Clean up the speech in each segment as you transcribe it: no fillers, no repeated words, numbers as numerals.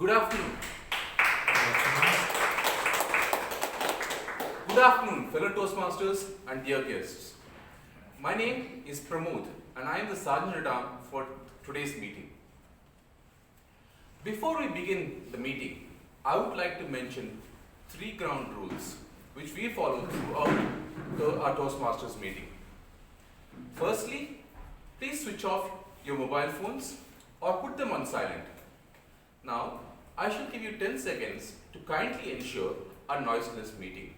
Good afternoon. Good afternoon, fellow Toastmasters and dear guests. My name is Pramod and I am the Sergeant-at-Arms for today's meeting. Before we begin the meeting, I would like to mention 3 ground rules which we follow throughout our Toastmasters meeting. Firstly, please switch off your mobile phones or put them on silent. Now, I shall give you 10 seconds to kindly ensure a noiseless meeting.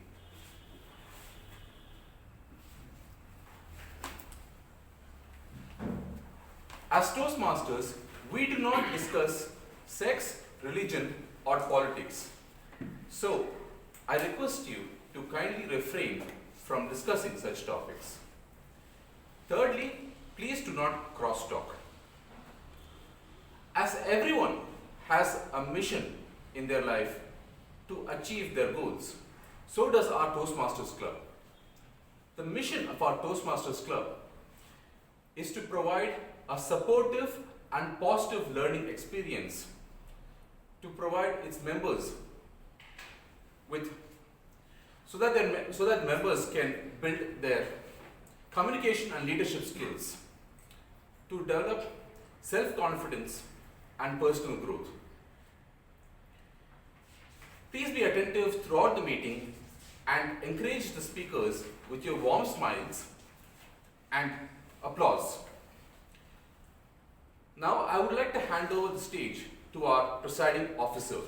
As Toastmasters, we do not discuss sex, religion, or politics. So, I request you to kindly refrain from discussing such topics. Thirdly, please do not cross-talk. As everyone has a mission in their life to achieve their goals, so does our Toastmasters Club. The mission of our Toastmasters Club is to provide a supportive and positive learning experience to provide its members with so that members can build their communication and leadership skills to develop self-confidence and personal growth. Please be attentive throughout the meeting and encourage the speakers with your warm smiles and applause. Now, I would like to hand over the stage to our presiding officer.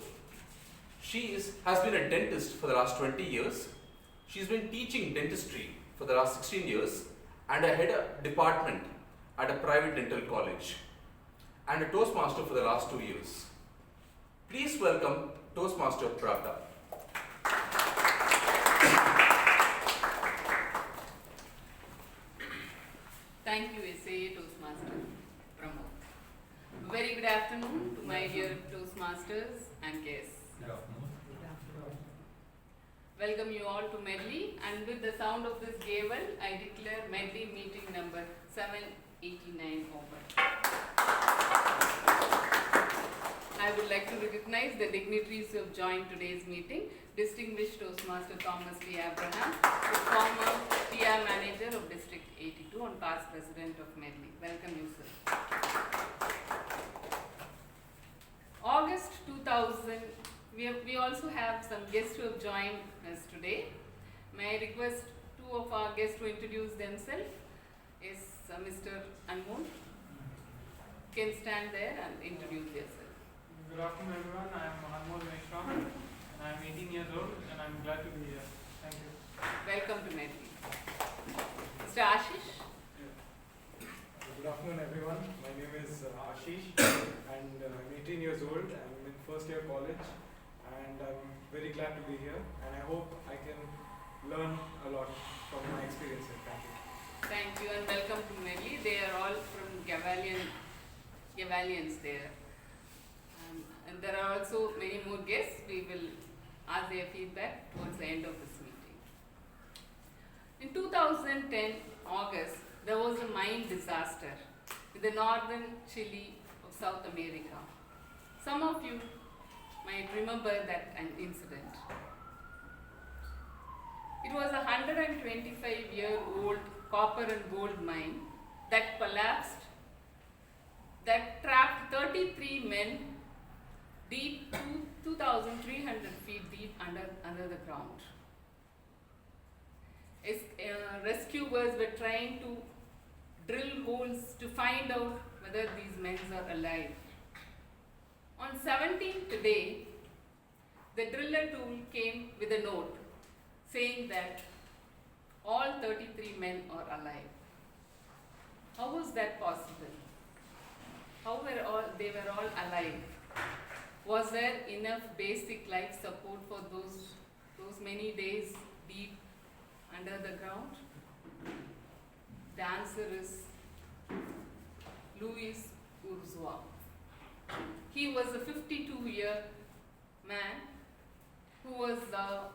She has been a dentist for the last 20 years. She's been teaching dentistry for the last 16 years and a head of department at a private dental college and a Toastmaster for the last 2 years. Please welcome Toastmaster Prata. Thank you, SAA Toastmaster Pramod. Very good afternoon to my dear Toastmasters and guests. Good afternoon. Welcome you all to Medley, and with the sound of this gavel, I declare Medley meeting number 789 open. I would like to recognize the dignitaries who have joined today's meeting. Distinguished Toastmaster Thomas T. Abraham, the former PR Manager of District 82 and past President of Medley. Welcome you, sir. August 2000, we also have some guests who have joined us today. May I request 2 of our guests to introduce themselves? Is Mr. Anmol? Can stand there and introduce yourself. Good afternoon everyone, I am Anmol Meshram and I am 18 years old and I am glad to be here. Thank you. Welcome to Medley. Mr. Ashish? Good afternoon everyone, my name is Ashish and I'm 18 years old. I'm in first year college and I'm very glad to be here and I hope I can learn a lot from my experiences. Thank you. Thank you and welcome to Medley. They are all from Gavalians there. And there are also many more guests. We will ask their feedback towards the end of this meeting. In 2010 August, there was a mine disaster in the northern Chile of South America. Some of you might remember that an incident. It was a 125-year-old copper and gold mine that collapsed, that trapped 33 men deep, 2,300 feet deep under the ground. Rescuers were trying to drill holes to find out whether these men are alive. On 17th day, the driller tool came with a note saying that all 33 men are alive. How was that possible? How were they were all alive? Was there enough basic life support for those many days deep under the ground? The answer is Luis Urzua. He was a 52-year man who was the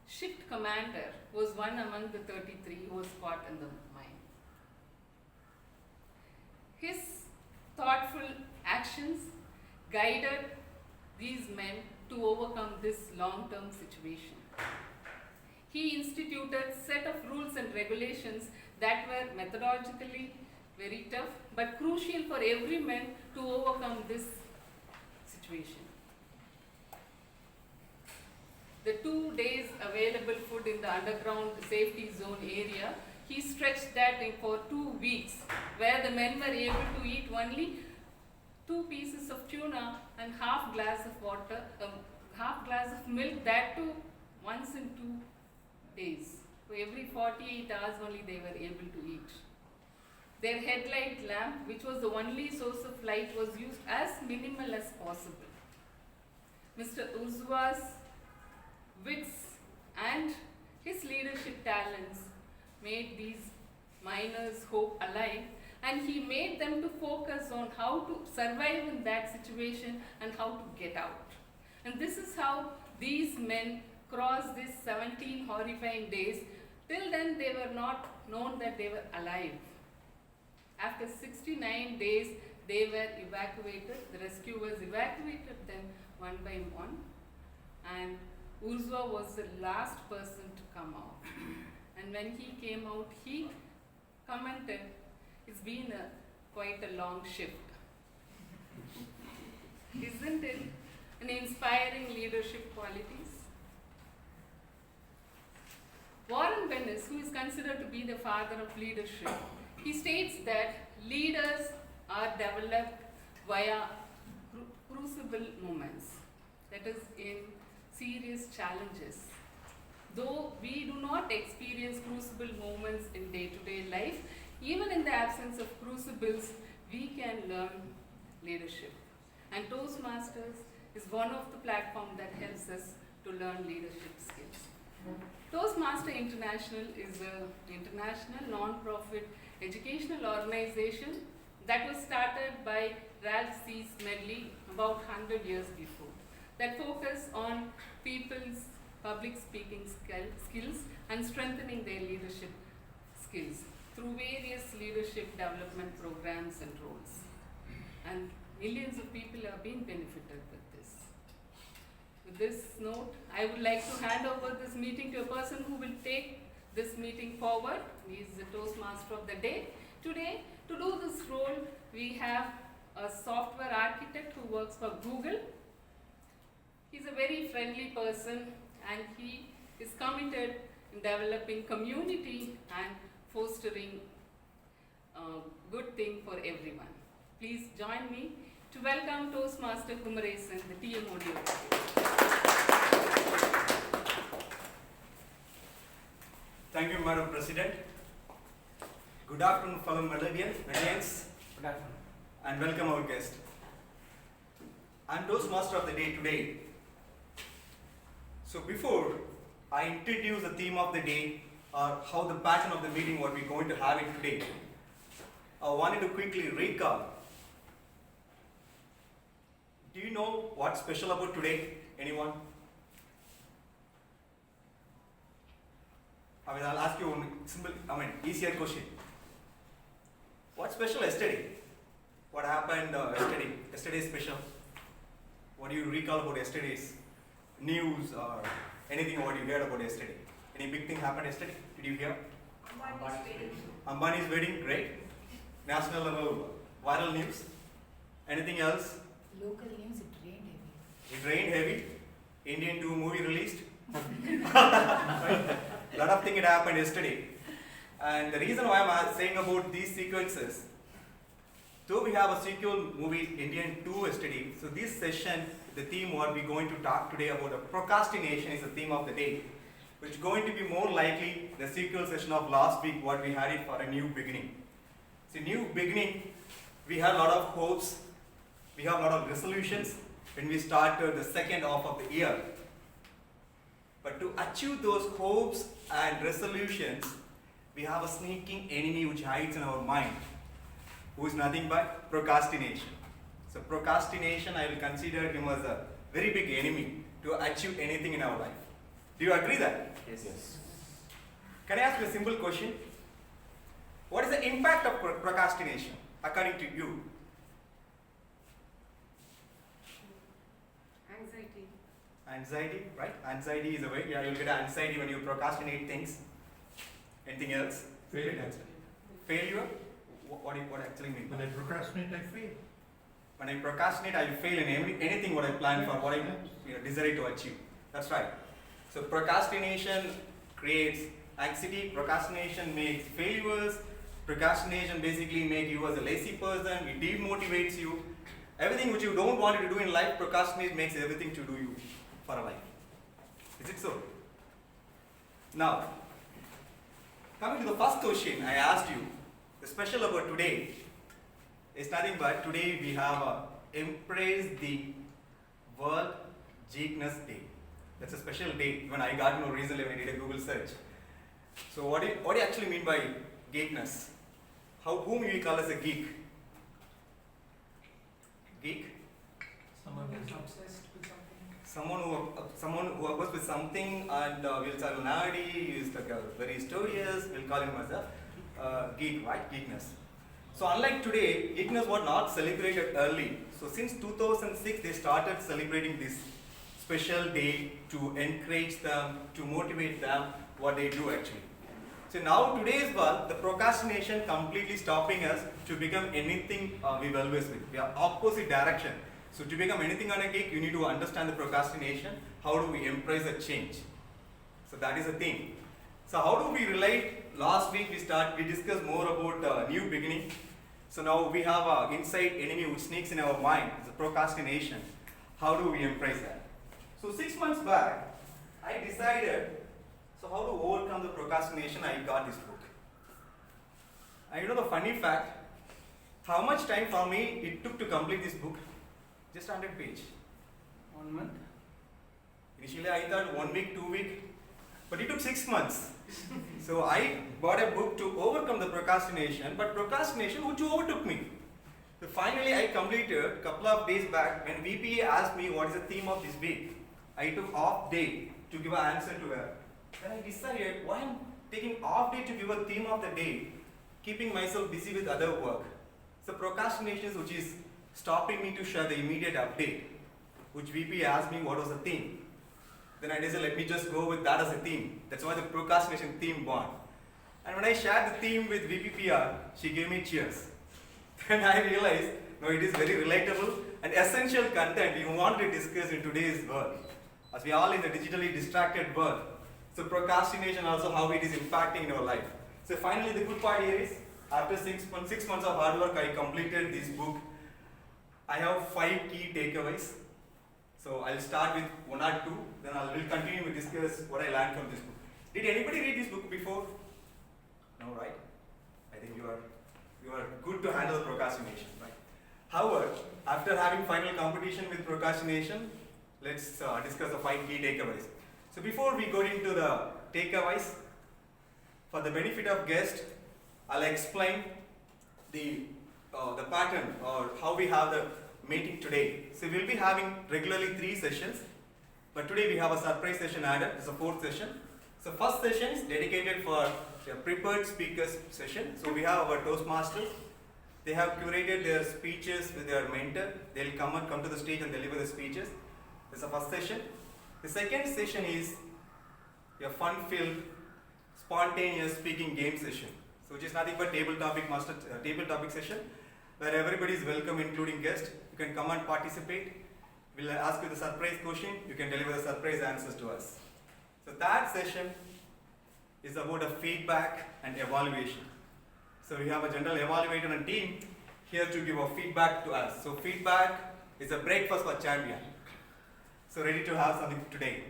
shift commander, was one among the 33 who was caught in the mine. His thoughtful actions guided these men to overcome this long-term situation. He instituted set of rules and regulations that were methodologically very tough but crucial for every man to overcome this situation. The 2 days available food in the underground safety zone area, he stretched that for 2 weeks, where the men were able to eat only 2 pieces of tuna and half glass of water, half glass of milk, that too once in 2 days. So every 48 hours only they were able to eat. Their headlight lamp, which was the only source of light, was used as minimal as possible. Mr. Uzwa's wits and his leadership talents made these miners' hope alive, and he made them to focus on how to survive in that situation and how to get out. And this is how these men crossed these 17 horrifying days. Till then they were not known that they were alive. After 69 days they were evacuated. The rescuers evacuated them one by one, and Uzwa was the last person to come out. And when he came out, he commented, "It's been quite a long shift." Isn't it an inspiring leadership qualities? Warren Bennis, who is considered to be the father of leadership, he states that leaders are developed via crucible moments, that is, in serious challenges. Though we do not experience crucible moments in day-to-day life, even in the absence of crucibles, we can learn leadership. And Toastmasters is one of the platforms that helps us to learn leadership skills. Toastmaster International is an international non-profit educational organization that was started by Ralph C. Medley about 100 years before, that focus on people's public speaking skills and strengthening their leadership skills through various leadership development programs and roles. And millions of people have been benefited with this. With this note, I would like to hand over this meeting to a person who will take this meeting forward. He is the Toastmaster of the day. Today, to do this role, we have a software architect who works for Google. He's a very friendly person, and he is committed in developing community and fostering a good thing for everyone. Please join me to welcome Toastmaster Kumaresan, the TMOD. Thank you, Madam President. Good afternoon, fellow Medallians. Good afternoon. And welcome our guest. I'm Toastmaster of the day today. So before I introduce the theme of the day or how the pattern of the meeting what we're going to have it today, I wanted to quickly recall. Do you know what's special about today? Anyone? I'll ask you one simple, easier question. What's special yesterday? What happened yesterday? Yesterday's special. What do you recall about yesterday's news or anything what you heard about yesterday? Any big thing happened yesterday? Did you hear? Ambani's wedding, great. National level viral news. Anything else? Local news, it rained heavy. It rained heavy. Indian 2 movie released. Lot of things happened yesterday. And the reason why I'm saying about these sequences, though we have a sequel movie Indian 2 yesterday, so this session, the theme what we're going to talk today about procrastination is the theme of the day, which is going to be more likely the sequel session of last week what we had it for a new beginning. So new beginning, we have a lot of hopes, we have a lot of resolutions when we started the second half of the year. But to achieve those hopes and resolutions, we have a sneaking enemy which hides in our mind, who is nothing but procrastination. So procrastination, I will consider him as a very big enemy to achieve anything in our life. Do you agree that? Yes. Can I ask you a simple question? What is the impact of procrastination according to you? Anxiety, right? Anxiety is a way. Yeah, you'll get anxiety when you procrastinate things. Anything else? Failure. Failure? What actually mean? When I procrastinate, I fail. When I procrastinate, I fail in anything what I plan for, what I desire to achieve. That's right. So procrastination creates anxiety. Procrastination makes failures. Procrastination basically makes you as a lazy person. It demotivates you. Everything which you don't want to do in life, procrastinate makes everything to do you for a life. Is it so? Now, coming to the first question I asked you, the special about today is nothing but today we have Embrace the World Geekness Day. That's a special day when I got to know recently when I did a Google search. So what do you actually mean by geekness? Whom we call as a geek? Geek? Someone who's obsessed with something. Someone who works with something and we'll say nerdy, he's like very studious, we'll call him as a geek, right? Geekness. So unlike today, geekness was not celebrated early. So since 2006, they started celebrating this special day to encourage them, to motivate them, what they do actually. So now today's world, the procrastination completely stopping us to become anything we've always been. We are opposite direction. So to become anything on a geek, you need to understand the procrastination. How do we embrace a change? So that is the thing. So how do we relate? Last week we discussed more about new beginning. So now we have an inside enemy which sneaks in our mind, the procrastination. How do we embrace that? So 6 months back, I decided, so how to overcome the procrastination, I got this book. And you know the funny fact, how much time for me it took to complete this book? Just 100 pages. 1 month. Initially I thought 1 week, 2 weeks, but it took 6 months. So I bought a book to overcome the procrastination, but procrastination which overtook me. So finally I completed a couple of days back when VP asked me what is the theme of this week. I took off day to give an answer to her. Then I decided why I'm taking off day to give a theme of the day, keeping myself busy with other work. So procrastination which is stopping me to share the immediate update, which VP asked me what was the theme. Then I decided let me just go with that as a theme. That's why the procrastination theme born. And when I shared the theme with VPPR, she gave me cheers. Then I realized, no, it is very relatable and essential content we want to discuss in today's world. As we are all in a digitally distracted world. So procrastination also how it is impacting in our life. So finally the good part here is, after 6 months of hard work, I completed this book. I have 5 key takeaways. So I'll start with 1 or 2, then I will continue to discuss what I learned from this book. Did anybody read this book before? No, right? I think you are good to handle procrastination, right? However, after having final competition with procrastination, let's discuss the 5 key takeaways. So before we go into the takeaways, for the benefit of guests, I'll explain the pattern or how we have the meeting today. So we'll be having regularly 3 sessions, but today we have a surprise session added. It's a 4th session. So first session is dedicated for a prepared speakers session. So we have our Toastmasters. They have curated their speeches with their mentor. They'll come to the stage and deliver the speeches. This is the first session. The second session is a fun-filled, spontaneous speaking game session. So which is nothing but table topic session, where everybody is welcome, including guests. You can come and participate. We'll ask you the surprise question. You can deliver the surprise answers to us. So that session is about a feedback and evaluation. So we have a general evaluator and team here to give a feedback to us. So feedback is a breakfast for champion. So ready to have something today.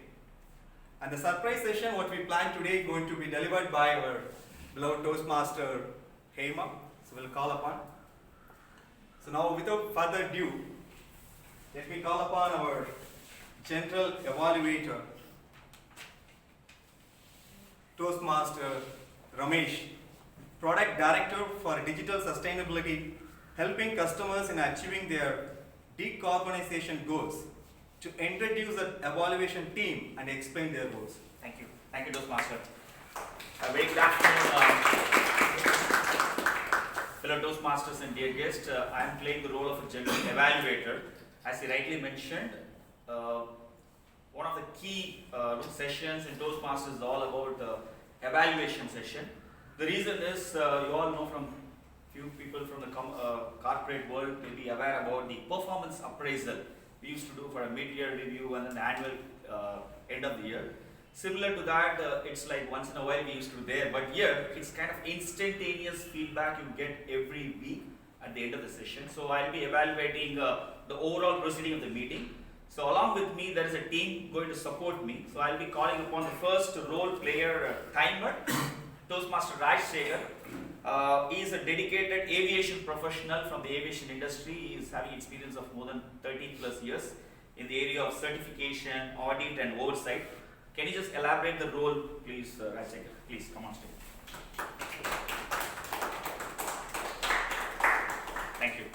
And the surprise session, what we plan today, is going to be delivered by our beloved Toastmaster Hema. So we'll call upon. So now without further ado, let me call upon our general evaluator, Toastmaster Ramesh, Product Director for Digital Sustainability, helping customers in achieving their decarbonization goals, to introduce the evaluation team and explain their goals. Thank you. Thank you, Toastmaster. A very good afternoon, fellow Toastmasters and dear guests. I am playing the role of a general evaluator. As he rightly mentioned, one of the key sessions in Toastmasters is all about the evaluation session. The reason is you all know from few people from the corporate world may be aware about the performance appraisal we used to do for a mid-year review and an annual end of the year. Similar to that, it's like once in a while we used to do there, but here it's kind of instantaneous feedback you get every week at the end of the session. So I'll be evaluating the overall proceeding of the meeting. So along with me, there is a team going to support me. So I'll be calling upon the first role player timer, Toastmaster Rajshekhar. He is a dedicated aviation professional from the aviation industry. He is having experience of more than 13 plus years in the area of certification, audit and oversight. Can you just elaborate the role, please, Rajshekhar? Please come on stage. Thank you.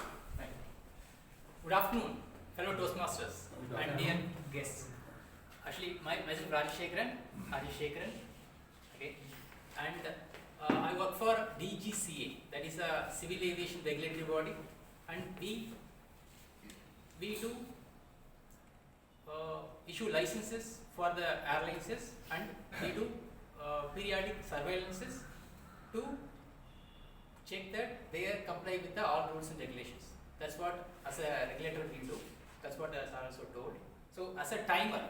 Good afternoon, fellow Toastmasters and dear guests. Actually, myself Rajshekhar, okay, and I work for DGCA, that is a civil aviation regulatory body, and we do issue licenses for the airlines, and we do periodic surveillances to check that they are comply with the all rules and regulations. That's what as a regulator we do. That's what I also told. So as a timer,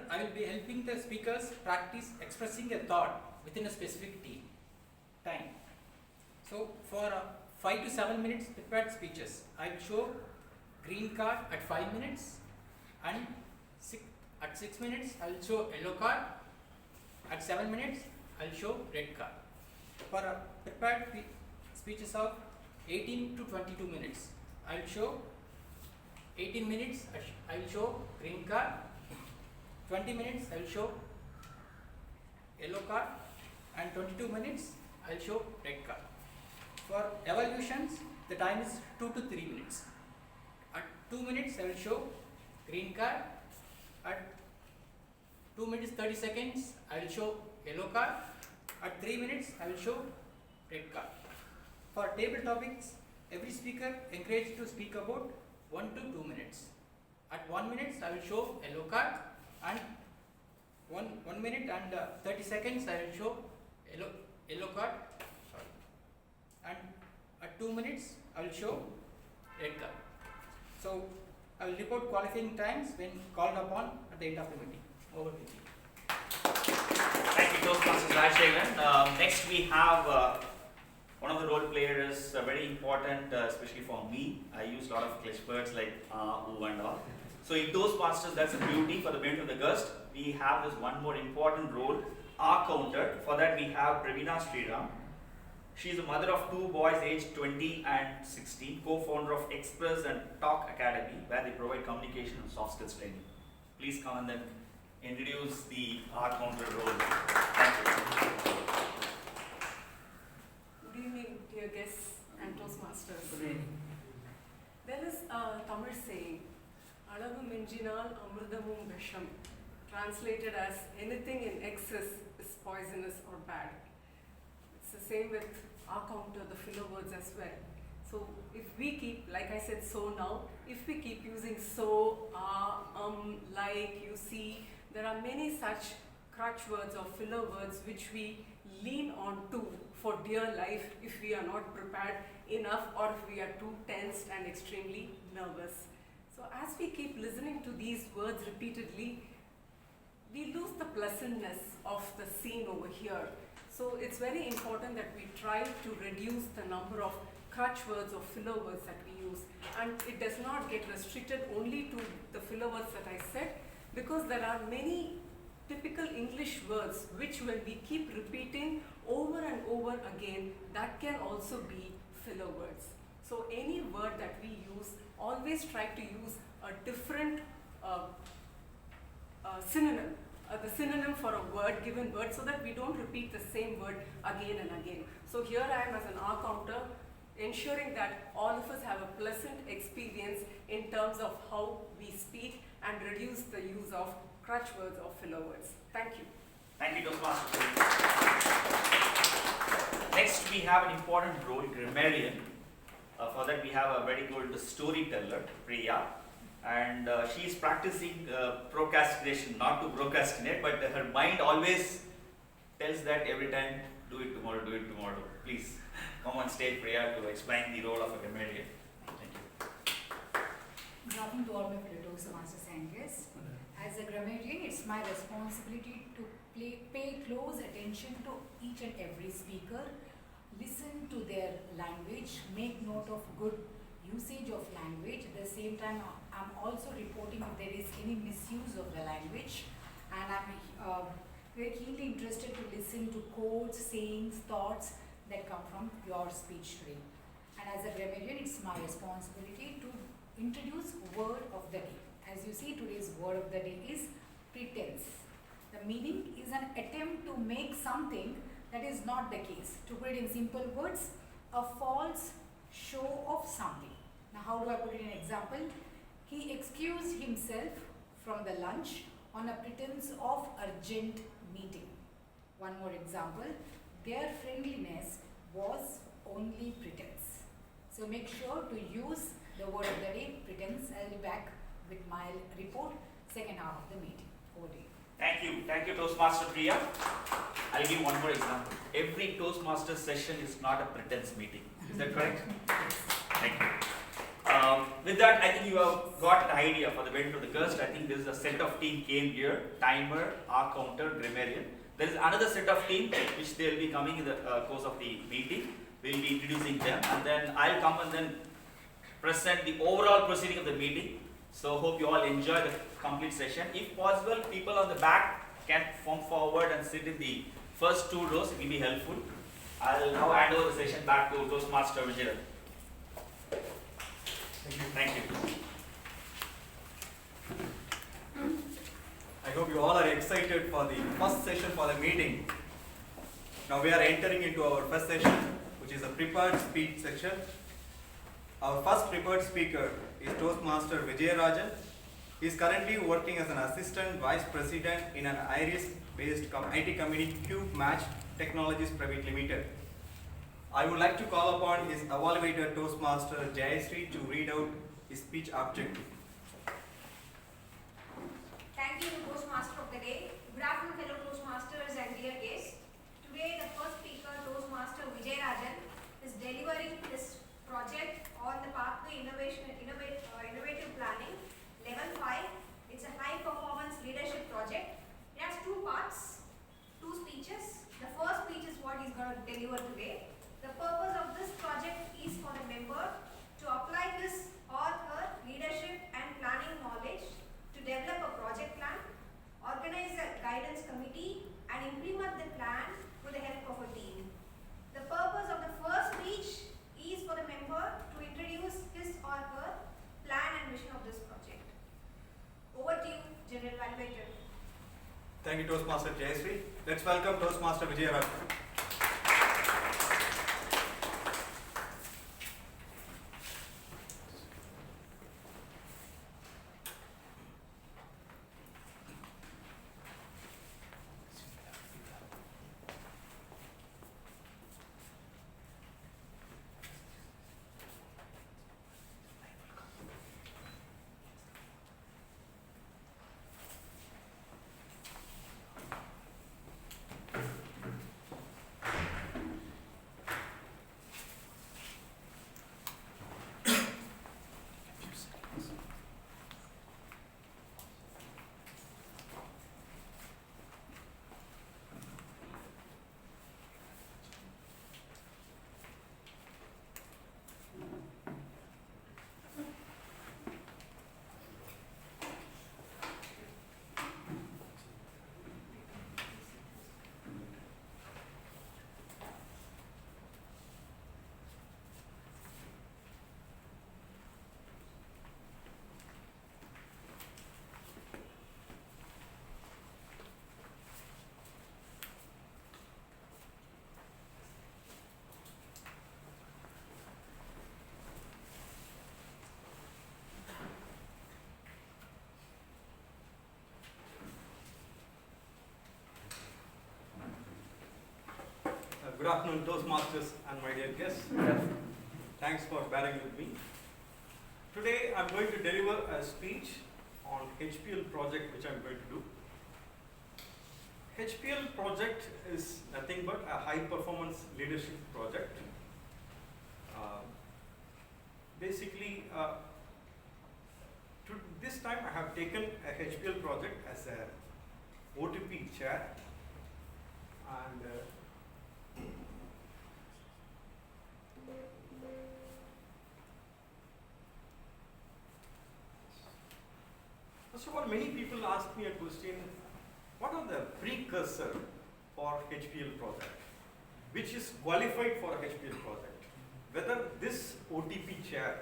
I will be helping the speakers practice expressing a thought within a specific time. So for 5 to 7 minutes prepared speeches, I will show green card at 5 minutes, and at 6 minutes I will show yellow card. At 7 minutes I will show red card. For prepared speeches of 18 to 22 minutes, I will show 18 minutes I will show green card, 20 minutes I will show yellow card, and 22 minutes I will show red card. For evaluations, the time is 2 to 3 minutes. At 2 minutes I will show green card, at 2 minutes 30 seconds I will show yellow card, at 3 minutes I will show red card. For table topics, every speaker encouraged to speak about 1 to 2 minutes. At 1 minute I will show yellow card, and 1 minute and 30 seconds I will show yellow card, and at 2 minutes I will show red card. So I will report qualifying times when called upon at the end of the meeting. Over to you. Thank you, Toastmasters Rajshekhar. Next we have one of the role players, very important, especially for me. I use a lot of cliché words like ooh and all. So in Toastmasters, that's a beauty. For the benefit of the guest, we have this one more important role, our counter. For that we have Pravina Sriram. She is a mother of 2 boys aged 20 and 16, co-founder of Express and Talk Academy, where they provide communication and soft skills training. Please come and then introduce the our counter role. Thank you. Good evening, dear guests and Toastmasters. There is a Tamil saying, Alavu minjinal amrudamum visham, translated as anything in excess is poisonous or bad. It's the same with our counter, the filler words as well. So if we keep, like I said, so now, if we keep using so, like, you see, there are many such crutch words or filler words which we lean on to for dear life if we are not prepared enough or if we are too tensed and extremely nervous. So as we keep listening to these words repeatedly, we lose the pleasantness of the scene over here. So it's very important that we try to reduce the number of crutch words or filler words that we use. And it does not get restricted only to the filler words that I said, because there are many typical English words which when we keep repeating over and over again, that can also be filler words. So any word that we use, always try to use a different synonym, the synonym for a word, given word, so that we don't repeat the same word again and again. So here I am as an R counter, ensuring that all of us have a pleasant experience in terms of how we speak and reduce the use of crutch words or filler words. Thank you. Thank you, Toastmasters. Next, we have an important role, grammarian. For that, we have a very good storyteller, Priya. and she is practicing procrastination, not to procrastinate, but her mind always tells that every time, do it tomorrow, do it tomorrow. Please come on stage, Priya, to explain the role of a grammarian. Thank you. Good afternoon to all my fellow Toastmasters and guests. As a grammarian, it's my responsibility to pay close attention to each and every speaker, listen to their language, make note of good usage of language. At the same time, I'm also reporting if there is any misuse of the language, and I'm very keenly interested to listen to quotes, sayings, thoughts that come from your speech today. And as a grammarian, it's my responsibility to introduce word of the day. As you see, today's word of the day is pretense. The meaning is an attempt to make something that is not the case. To put it in simple words, a false show of something. Now, how do I put it in an example? He excused himself from the lunch on a pretense of urgent meeting. One more example, their friendliness was only pretense. So make sure to use the word of the day, pretense. I'll be back with my report, second half of the meeting. Over to you. Thank you Toastmaster Priya. I'll give one more example. Every Toastmaster session is not a pretense meeting. Is that correct? Thank you. With that, I think you have got an idea for the benefit of the guest. I think this is a set of team came here, timer, R counter, grammarian. There is another set of team which they will be coming in the course of the meeting. We will be introducing them, and then I'll come and then present the overall proceeding of the meeting. So hope you all enjoy the complete session. If possible, people on the back can come forward and sit in the first two rows. It will be helpful. I'll now hand over the session back to Toastmaster Vijay. Thank you. I hope you all are excited for the first session for the meeting. Now we are entering into our first session, which is a prepared speech section. Our first prepared speaker is Toastmaster Vijay. He is currently working as an assistant vice president in an Irish-based IT company, Cube Match Technologies Private Limited. I would like to call upon his evaluator Toastmaster Jayashree to read out his speech objective. Thank you, Toastmaster of the day. Good afternoon, fellow Toastmasters and dear guests. Today, the first speaker, Toastmaster Vijay Rajan, is delivering his project on the Pathway Innovative Planning, Level 5. It's a high-performance leadership project. It has two parts, two speeches. The first speech is what he's going to deliver today. The purpose of this project is for the member to apply his or her leadership and planning knowledge to develop a project plan, organize a guidance committee, and implement the plan with the help of a team. The purpose of the first speech is for the member to introduce his or her plan and vision of this project. Over to you, General Evaluator. Thank you, Toastmaster Jayashree. Let's welcome Toastmaster Vijay Rajan. Good afternoon, Toastmasters and my dear guests. Thanks for bearing with me. Today I'm going to deliver a speech on HPL project which I'm going to do. HPL project is nothing but a high performance leadership project. Basically, to this time I have taken a HPL project as a OTP chair, and first of all, many people ask me a question, what are the precursor for HPL project? Which is qualified for HPL project? Whether this OTP chair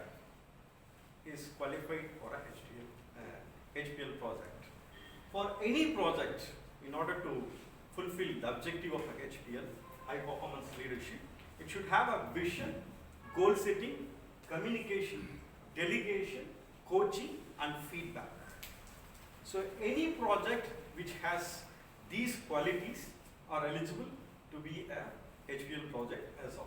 is qualified for a HPL project. For any project, in order to fulfill the objective of a HPL, high performance leadership, it should have a vision, goal setting, communication, delegation, coaching, and feedback. So any project which has these qualities are eligible to be a HPL project as of.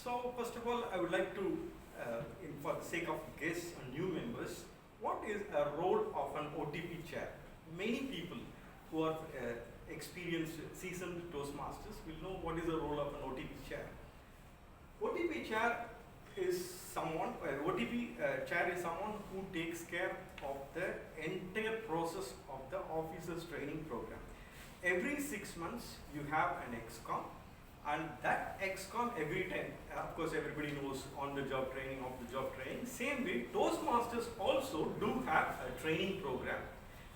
So first of all, I would like to, for the sake of guests and new members, what is a role of an OTP chair? Many people who are experienced, seasoned Toastmasters will know what is the role of an OTP chair. OTP chair is someone, OTP chair is someone who takes care of the entire process of the officers training program. Every 6 months you have an XCOM, and that XCOM every time, of course everybody knows on the job training, off the job training. Same way, Toastmasters also do have a training program.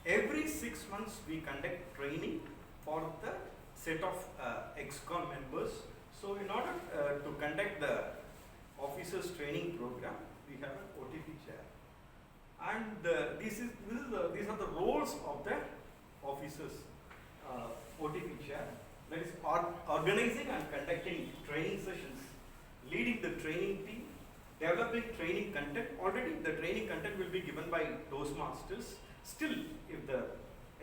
Every 6 months we conduct training for the set of XCOM members. So in order to conduct the officers training program, we have an OTP chair. And these are the roles of the officers OTP chair. That is organizing and conducting training sessions, leading the training team, developing training content. Already the training content will be given by Toastmasters. Still, if the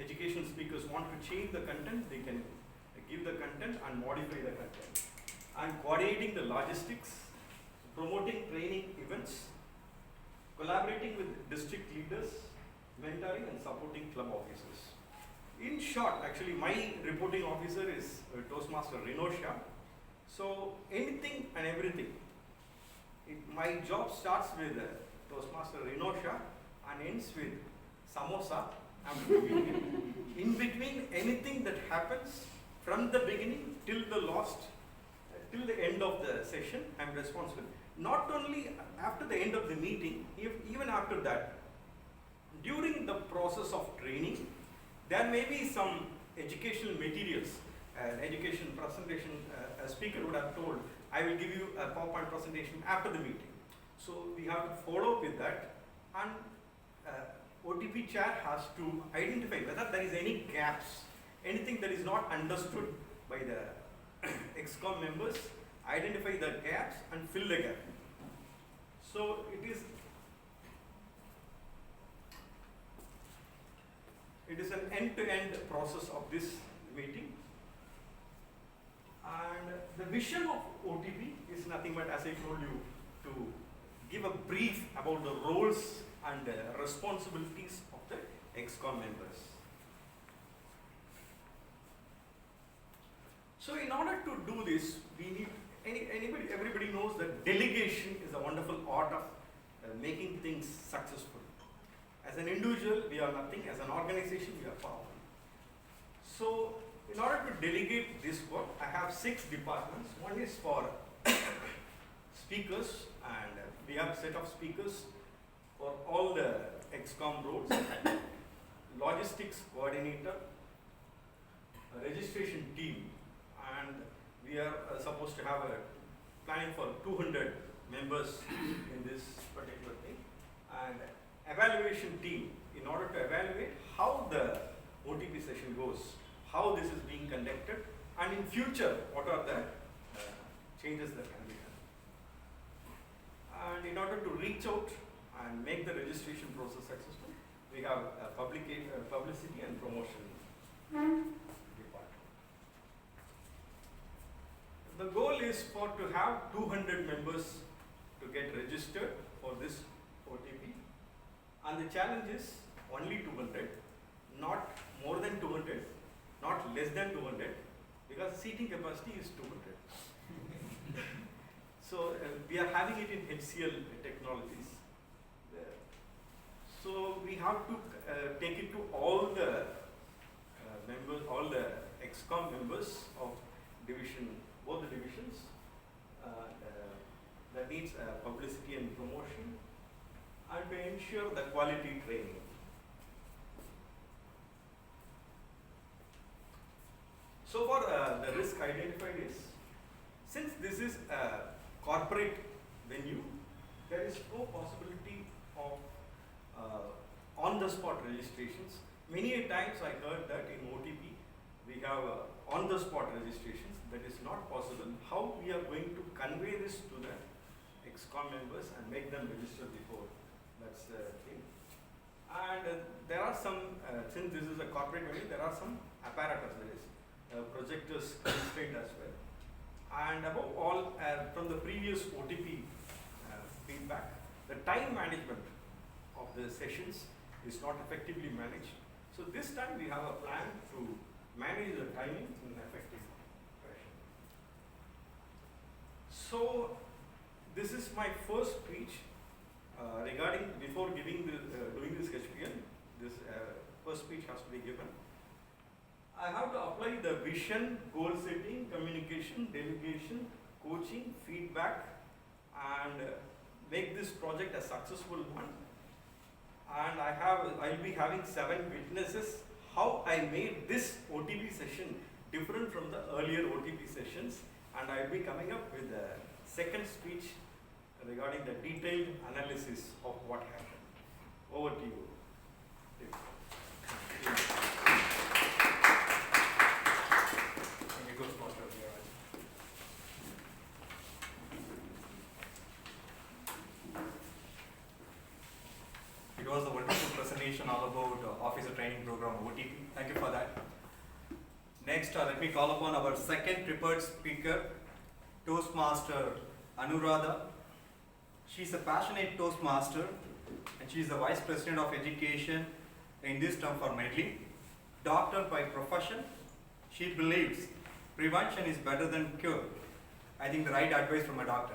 education speakers want to change the content, they can give the content and modify the content. And coordinating the logistics, promoting training events, collaborating with district leaders, mentoring and supporting club officers. In short, actually my reporting officer is Toastmaster Renosha. So anything and everything. My job starts with Toastmaster Renosha and ends with samosa. In between, anything that happens from the beginning till the last, till the end of the session, I am responsible. Not only after the end of the meeting, even after that, during the process of training, there may be some educational materials, an education presentation, a speaker would have told, I will give you a PowerPoint presentation after the meeting. So we have to follow up with that, and OTP chair has to identify whether there is any gaps, anything that is not understood by the XCOM members, identify the gaps and fill the gap. So it is an end-to-end process of this meeting. And the vision of OTP is nothing but, as I told you, to give a brief about the roles and responsibilities of the XCOM members. So in order to do this, we need, everybody knows that delegation is a wonderful art of making things successful. As an individual, we are nothing. As an organization, we are powerful. So in order to delegate this work, I have 6 departments. One is for speakers, and we have a set of speakers for all the XCOM roles. Logistics coordinator, a registration team, and we are supposed to have a planning for 200 members in this particular thing, and evaluation team in order to evaluate how the OTP session goes, how this is being conducted, and in future what are the changes that can be done. And in order to reach out and make the registration process successful, we have a publicity and promotion department. the goal is to have 200 members to get registered for this OTP, and the challenge is only 200, not more than 200, not less than 200, because seating capacity is 200. So we are having it in HCL Technologies. So we have to take it to all the members, all the ExCom members of division, both the divisions. That needs publicity and promotion, and to ensure the quality training. So far, the risk identified is, since this is a corporate venue, there is no possibility of on-the-spot registrations. Many a times I heard that in OTP, we have on-the-spot registrations. That is not possible. How we are going to convey this to the ExCom members and make them register before? That's the thing. And there are some, since this is a corporate venue, there are some apparatus, there is projectors constraint as well. And above all, from the previous OTP feedback, the time management of the sessions is not effectively managed. So this time we have a plan to manage the timing in an effective fashion. So this is my first speech regarding, before giving the, doing this HPN, this first speech has to be given. I have to apply the vision, goal setting, communication, delegation, coaching, feedback, and make this project a successful one. And I'll be having 7 witnesses how I made this OTP session different from the earlier OTP sessions, and I'll be coming up with a second speech regarding the detailed analysis of what happened. Over to you. It was a wonderful presentation all about Officer Training Program OTP. Thank you for that. Next, let me call upon our second prepared speaker, Toastmaster Anuradha. She's a passionate Toastmaster, and she is the Vice President of Education in this term for Medley. Doctor by profession, she believes prevention is better than cure. I think the right advice from a doctor.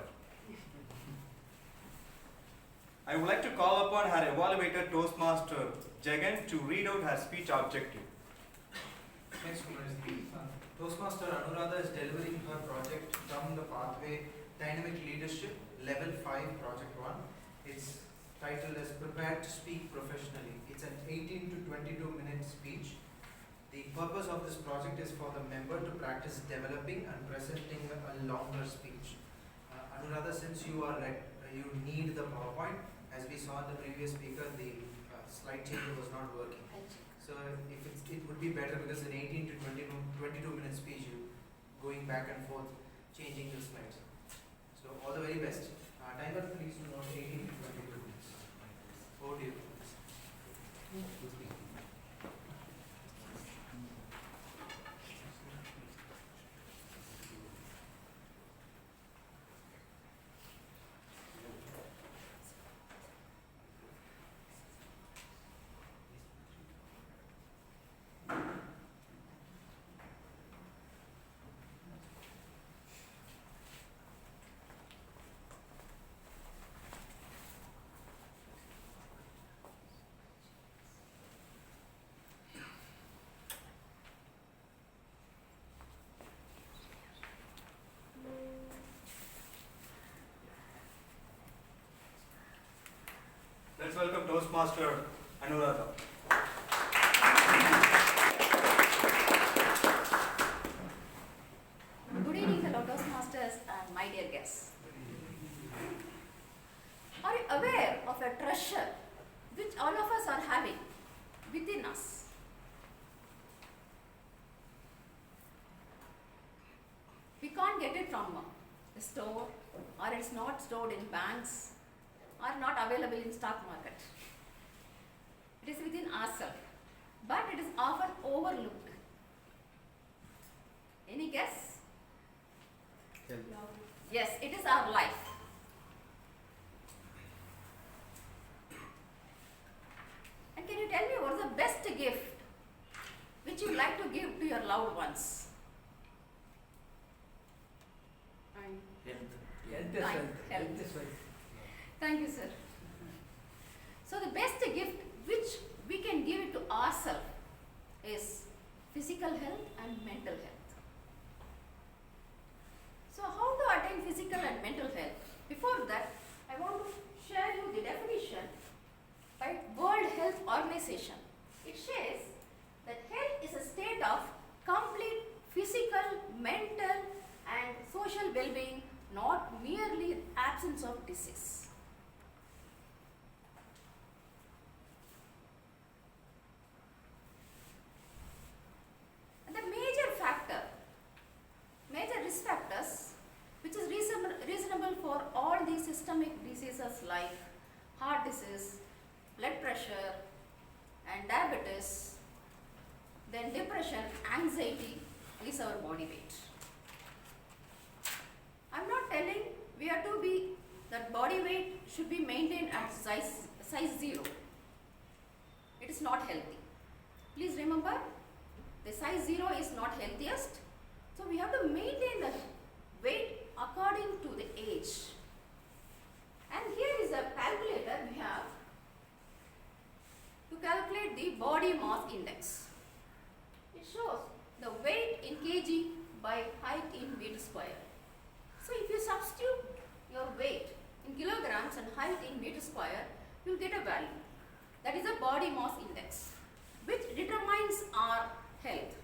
I would like to call upon her evaluator Toastmaster Jagan to read out her speech objective. Thanks, Kumar. Toastmaster Anuradha is delivering her project Down the Pathway Dynamic Leadership Level 5 Project 1. Its title is Prepared to Speak Professionally. It's an 18 to 22 minute speech. The purpose of this project is for the member to practice developing and presenting a longer speech. Anuradha, since you are you need the PowerPoint, as we saw in the previous speaker, the slide changer was not working. So if it would be better, because in 18 to 22 minute speech, you going back and forth, changing the slides. So all the very best. Timer, please do not 18 to 22 minutes. Over to you. Let's welcome Toastmaster Anuradha. Good evening, fellow Toastmasters and my dear guests. Are you aware of a treasure which all of us are having within us? We can't get it from a store, or it's not stored in banks, or not available in stock market. It is within ourselves, but it is often overlooked. Any guess? Yes, it is our life. And can you tell me what is the best gift which you like to give to your loved ones? Health. Thank you, sir. So the best gift which we can give it to ourselves is physical health and mental health. So how to attain physical and mental health? Before that, I want to share you the definition by World Health Organization. It says that health is a state of complete physical, mental and social well-being, not merely absence of disease. And the major risk factors which is reasonable for all these systemic diseases like heart disease, blood pressure and diabetes, then depression, anxiety is our body weight. I am not telling we have to be, that body weight should be maintained at size 0. It is not healthy. Please remember, the size 0 is not healthiest. So we have to maintain the weight according to the age. And here is a calculator we have to calculate the body mass index. It shows the weight in kg by height in meter square. So if you substitute your weight in kilograms and height in meter square, you will get a value. That is a body mass index, which determines our health.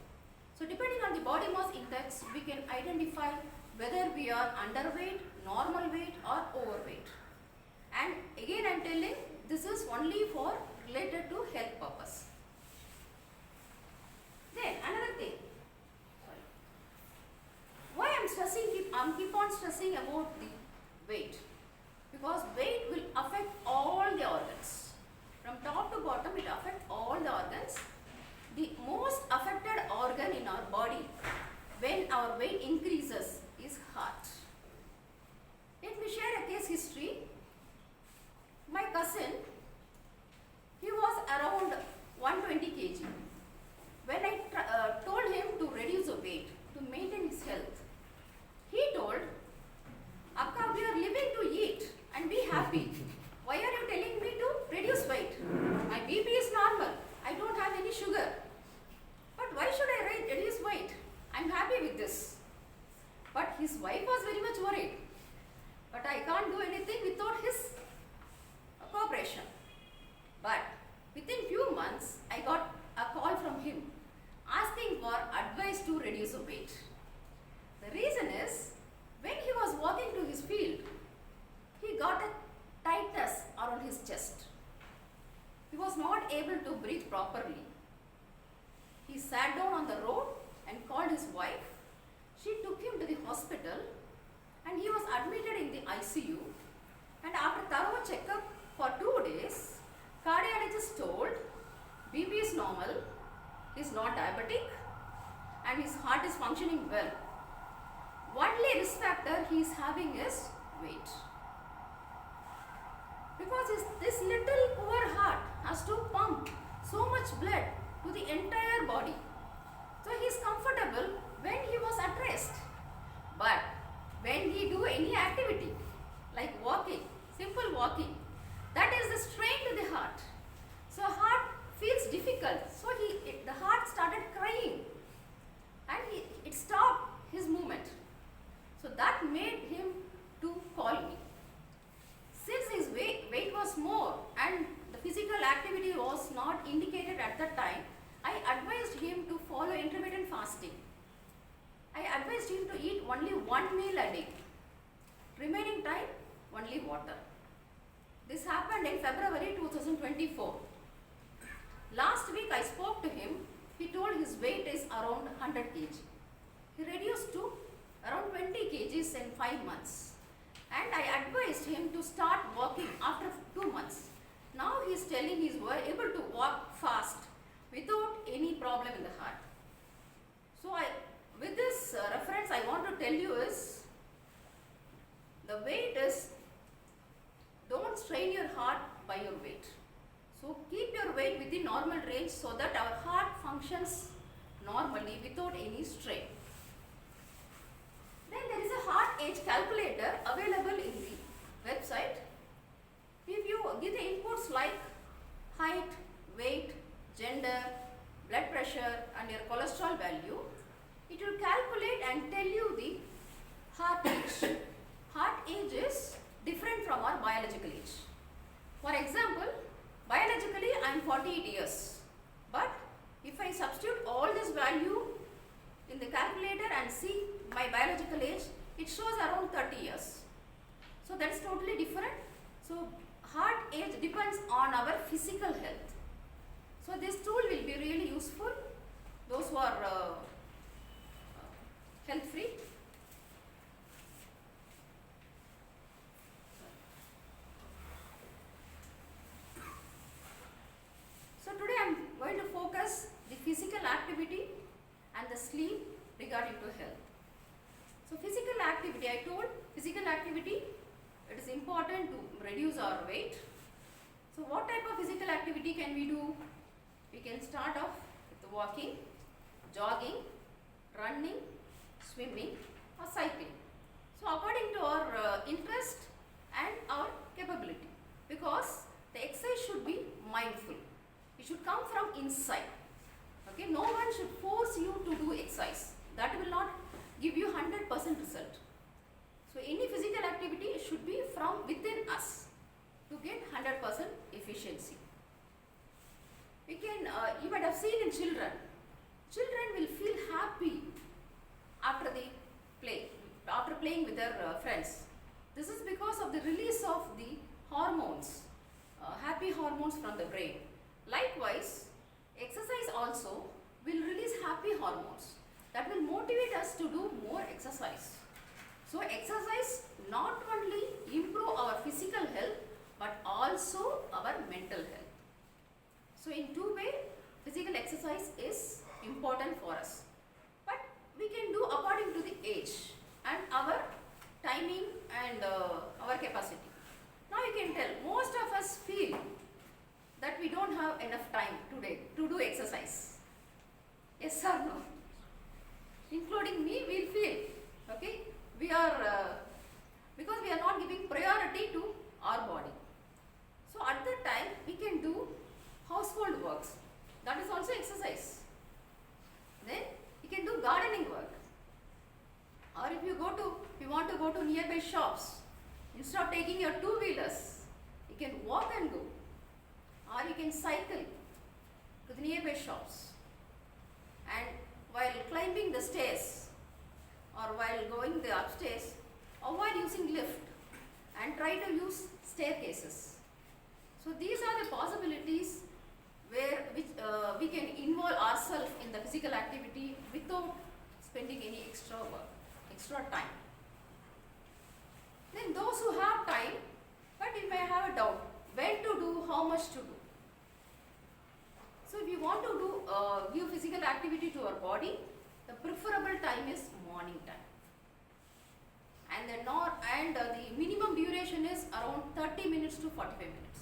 So depending on the body mass index, we can identify whether we are underweight, normal weight or overweight. And again I am telling, this is only for related to health purpose. Then another thing, why I am keep on stressing about the weight, because weight will affect all the organs. From top to bottom it affects all the organs. The most affected organ in our body when our weight increases is heart. Let me share a case history. My cousin, he was around 120 kg. When I told him to reduce the weight, to maintain his health, he told, Akka, we are living to eat and be happy. Why are you telling me to reduce weight? My BP is normal. I don't have any sugar. But why should I reduce weight? I am happy with this. But his wife was very much worried. But I can't do anything without his cooperation. But within few months, I got a call from him asking for advice to reduce the weight. The reason is, when he was walking to his field, he got a tightness around his chest. He was not able to breathe properly. He sat down on the road and called his wife. She took him to the hospital and he was admitted in the ICU. And after thorough checkup for 2 days, cardiologist told BP is normal, he is not diabetic and his heart is functioning well. Only risk factor he is having is weight. Because this little poor heart has to pump so much blood to the entire body. So he is comfortable when he was at rest. But when he do any activity like walking, simple walking, that is the strain to the heart. So heart feels difficult. So the heart started crying and it stopped his movement. So that made him to call me. Since his weight was more and the physical activity was not indicated at that time, I advised him to follow intermittent fasting. I advised him to eat only 1 meal a day. Remaining time, only water. This happened in February 2024. Last week I spoke to him. He told his weight is around 100 kg. He reduced to around 20 kgs in 5 months. And I advised him to start walking after 2 months. Now he is telling he is able to walk fast without any problem in the heart. So with this reference I want to tell you is, so that our heart functions normally without any strain. Then there is a heart age calculator available in the website. If you give the inputs like height, weight, gender, blood pressure and your cholesterol value, it will calculate and tell you the heart age. Heart age is different from our biological age. For example, biologically I am 48 years, but if I substitute all this value in the calculator and see my biological age, it shows around 30 years. So that's totally different. So heart age depends on our physical health. So this tool will be really useful those who are health free. So today I am going to focus the physical activity and the sleep regarding to health. So physical activity, I told physical activity, it is important to reduce our weight. So what type of physical activity can we do? We can start off with walking, jogging, running, swimming or cycling. So according to our interest and our capability, because the exercise should be mindful. It should come from inside. Okay, no one should force you to do exercise. That will not give you 100% result. So any physical activity should be from within us to get 100% efficiency. We can, you might have seen in children, children will feel happy after they play, after playing with their friends. This is because of the release of the hormones, happy hormones from the brain. Likewise, exercise also will release happy hormones that will motivate us to do more exercise. So exercise not only improve our physical health but also our mental health. So in two ways, physical exercise is important for us. But we can do according to the age and our timing and our capacity. Now you can tell, most of us feel that we don't have enough time today to do exercise. Yes or no? Including me, we'll feel, okay, we are, because we are not giving priority to our body. So at that time, we can do household works. That is also exercise. Then you can do gardening work. Or if you want to go to nearby shops, instead of taking your two-wheelers, you can walk and go. Or you can cycle to the nearby shops. And while climbing the stairs or while going the upstairs, avoid using lift and try to use staircases. So these are the possibilities where we can involve ourselves in the physical activity without spending any extra work, extra time. Then those who have time, but you may have a doubt, when to do, how much to do. So if you want to give physical activity to our body, the preferable time is morning time. And the minimum duration is around 30 minutes to 45 minutes.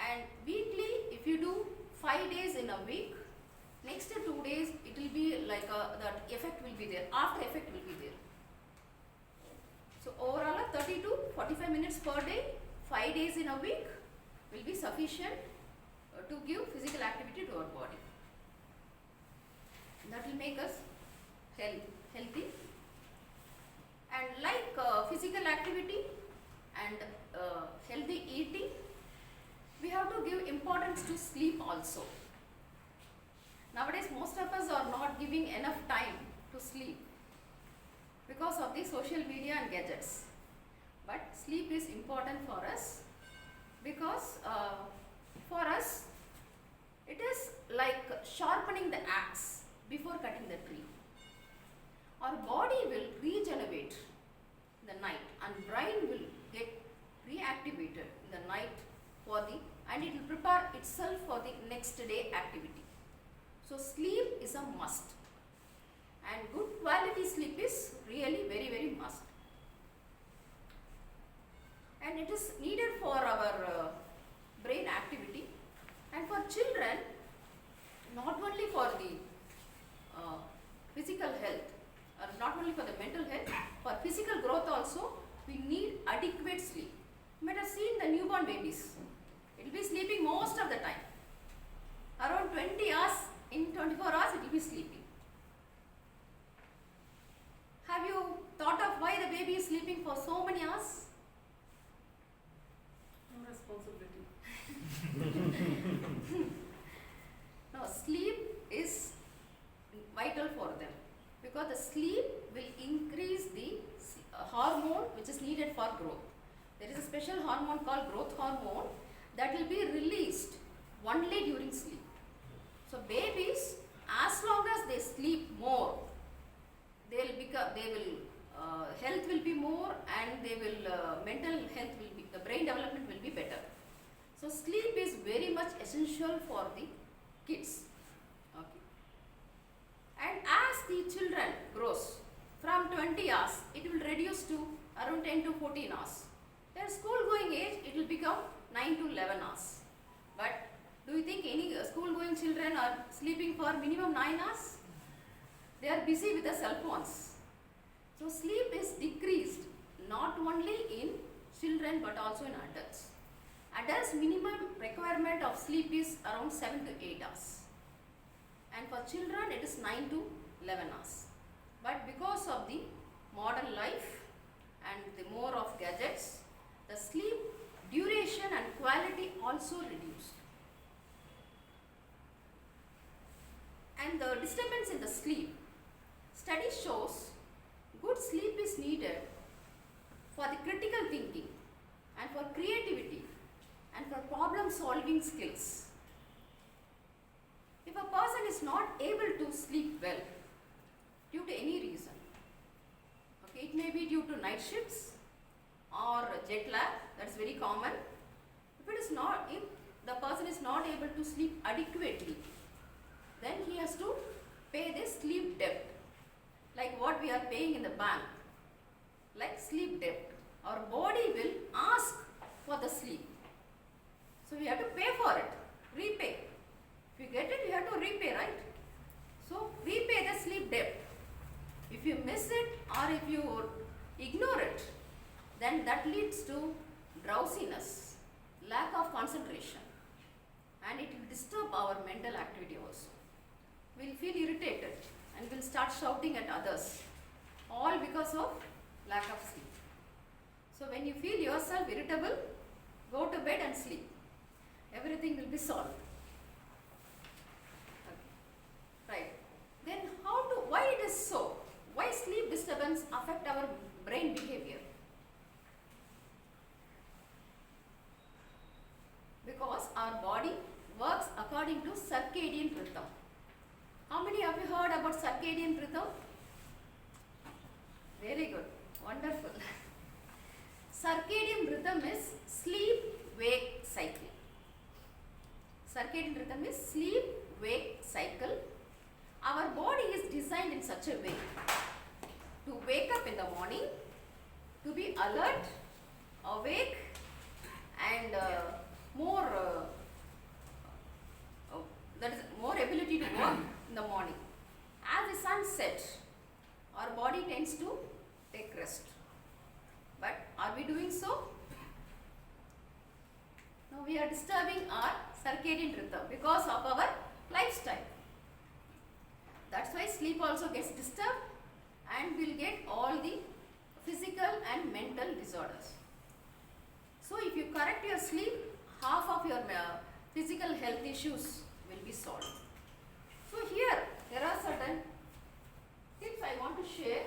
And weekly, if you do 5 days in a week, next 2 days it will be like that effect will be there, after effect will be there. So overall 30 to 45 minutes per day, 5 days in a week will be sufficient to give physical activity to our body. That will make us healthy. And like physical activity and healthy eating, we have to give importance to sleep also. Nowadays most of us are not giving enough time to sleep because of the social media and gadgets. But sleep is important for us because for us it is like sharpening the axe before cutting the tree. Our body will regenerate in the night and brain will get reactivated in the night and it will prepare itself for the next day activity. So sleep is a must, and good quality sleep is really very must. And it is needed for our brain activity And for children, not only for the physical health, or not only for the mental health, for physical growth also, we need adequate sleep. You might have seen the newborn babies. It will be sleeping most of the time. Around 20 hours, in 24 hours it will be sleeping. Have you thought of why the baby is sleeping for so many hours? No responsibility. No, sleep is vital for them because the sleep will increase the hormone which is needed for growth. There is a special hormone called growth hormone that will be released only during sleep. So babies, as long as they sleep more, health will be more, and they will mental health will be, the brain development will be better. So sleep is very much essential for the kids. Okay. And as the children grows from 20 hours, it will reduce to around 10 to 14 hours. Their school going age, it will become 9 to 11 hours. But do you think any school going children are sleeping for minimum 9 hours? They are busy with the cell phones. So sleep is decreased not only in children but also in adults. Adults minimum requirement of sleep is around 7 to 8 hours. And for children it is 9 to 11 hours. But because of the modern life and the more of gadgets, the sleep duration and quality also reduced. And the disturbance in the sleep. Study shows good sleep is needed for the critical thinking and for creativity and for problem solving skills. If a person is not able to sleep well due to any reason, okay, it may be due to night shifts or jet lag, that's very common. If the person is not able to sleep adequately, then he has to pay the sleep debt, like what we are paying in the bank, like sleep debt. Our body will ask for the sleep. So we have to pay for it, repay. If you get it, you have to repay, right? So repay the sleep debt. If you miss it or if you ignore it, then that leads to drowsiness, lack of concentration, and it will disturb our mental activity also. We'll feel irritated and we'll start shouting at others, all because of lack of sleep. So when you feel yourself irritable, go to bed and sleep. Everything will be solved. Okay. Right. Then why it is so? Why sleep disturbance affect our brain behavior? Because our body works according to circadian rhythm. How many of you heard about circadian rhythm? Very good. Wonderful. Circadian rhythm is sleep-wake cycle. Circadian rhythm is sleep-wake cycle. Our body is designed in such a way to wake up in the morning, to be alert, awake, and more ability to work in the morning. As the sun sets, our body tends to take rest. But are we doing so? No, we are disturbing our circadian rhythm because of our lifestyle. That's why sleep also gets disturbed and we'll get all the physical and mental disorders. So if you correct your sleep, half of your physical health issues will be solved. So here, there are certain tips I want to share.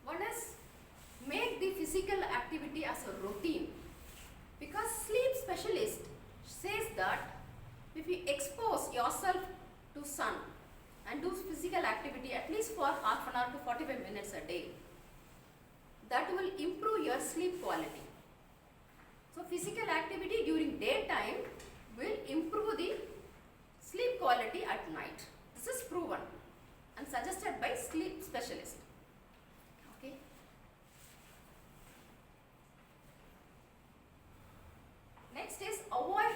One is, make the physical activity as a routine. Because sleep specialist says that if you expose yourself to sun and do physical activity at least for half an hour to 45 minutes a day, that will improve your sleep quality. So physical activity during daytime will improve the sleep quality at night. This is proven and suggested by sleep specialist. Okay. Next is avoid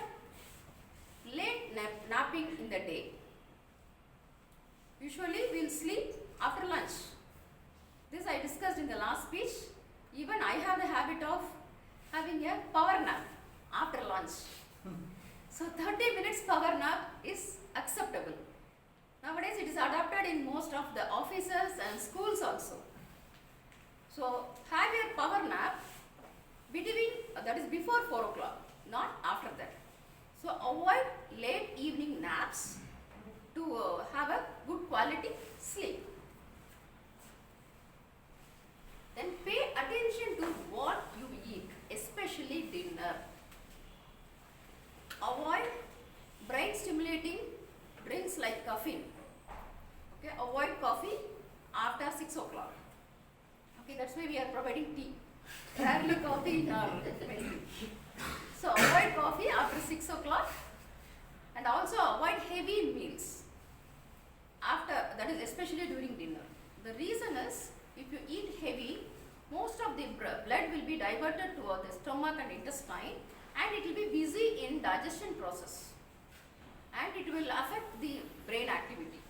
power nap is acceptable. Nowadays it is adopted in most of the offices and schools also. So have your power nap between, that is before 4 o'clock, not after that. So avoid late evening naps to have a good quality sleep. Then pay attention to what you eat, especially dinner. Avoid brain stimulating drinks like caffeine. Okay, avoid coffee after 6 o'clock. Okay, that's why we are providing tea. Rarely coffee in our menu. So avoid coffee after 6 o'clock, and also avoid heavy meals after, that is especially during dinner. The reason is, if you eat heavy, most of the blood will be diverted to the stomach and intestine, and it will be busy in digestion process, and it will affect the brain activity.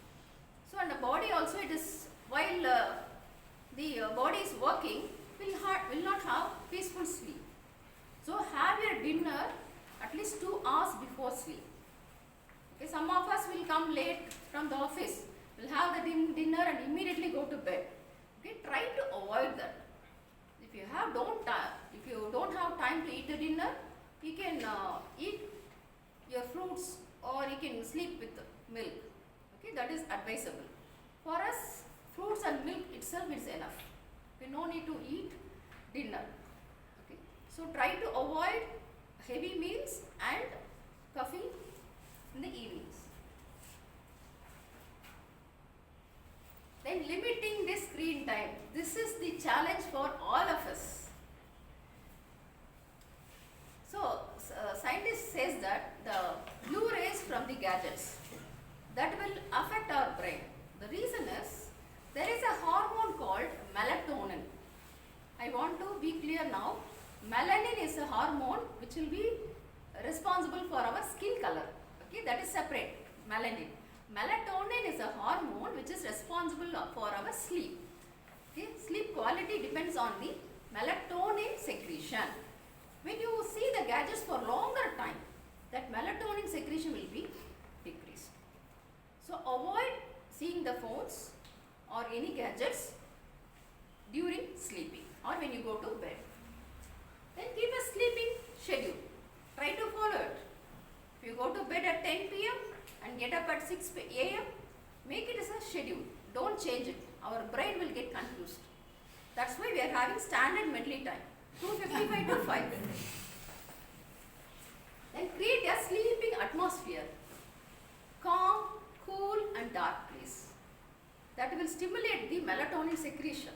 So and the body also, it is, while the body is working, will not have peaceful sleep. So have your dinner at least 2 hours before sleep. Okay, some of us will come late from the office, will have the dinner and immediately go to bed. Okay, try to avoid that. If you don't have time to eat the dinner, you can eat your fruits or you can sleep with milk. Okay, that is advisable. For us, fruits and milk itself is enough. We no need to eat dinner. Okay, so try to avoid heavy meals and caffeine in the evenings. Then limiting the screen time. This is the challenge for all of us. So scientists says that the blue rays from the gadgets, that will affect our brain. The reason is, there is a hormone called melatonin. I want to be clear now. Melanin is a hormone which will be responsible for our skin color. Okay, that is separate. Melanin. Melatonin is a hormone which is responsible for our sleep. Okay, sleep quality depends on the melatonin secretion. When you see the gadgets for longer time, that melatonin secretion will be decreased. So avoid seeing the phones or any gadgets during sleeping or when you go to bed. Then keep a sleeping schedule. Try to follow it. If you go to bed at 10 p.m. and get up at 6 a.m., make it as a schedule. Don't change it. Our brain will get confused. That's why we are having standard Medley time, 2:55 to 5. Then create a sleeping atmosphere. Calm, cool and dark place. That will stimulate the melatonin secretion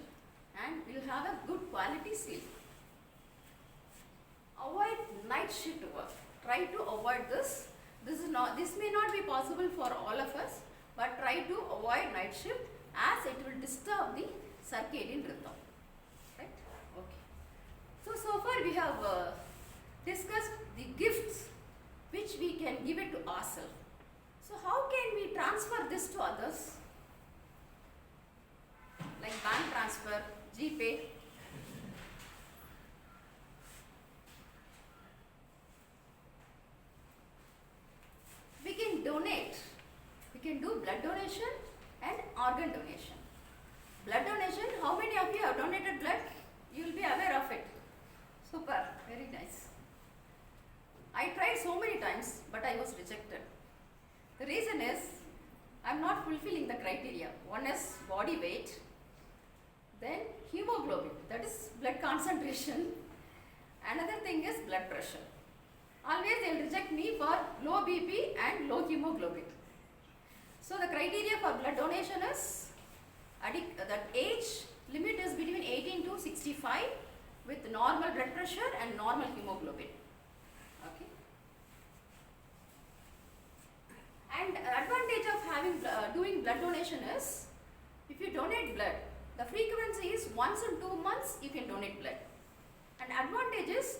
and will have a good quality sleep. Avoid night shift work. Try to avoid this. This may not be possible for all of us, but try to avoid night shift as it will disturb the circadian rhythm. Right? Okay. So far we have discussed the gifts which we can give it to ourselves. So how can we transfer this to others? Like bank transfer, GPay. We can donate. We can do blood donation and organ donation. Blood donation, how many of you have donated blood? You will be aware of it. Super, very nice. I tried so many times, but I was rejected. The reason is, I am not fulfilling the criteria. One is body weight, then hemoglobin, that is blood concentration. Another thing is blood pressure. Always they will reject me for low BP and low hemoglobin. So the criteria for blood donation is, that age limit is between 18 to 65 with normal blood pressure and normal hemoglobin. Okay. And advantage of having doing blood donation is, if you donate blood, the frequency is once in 2 months you can donate blood. And advantage is,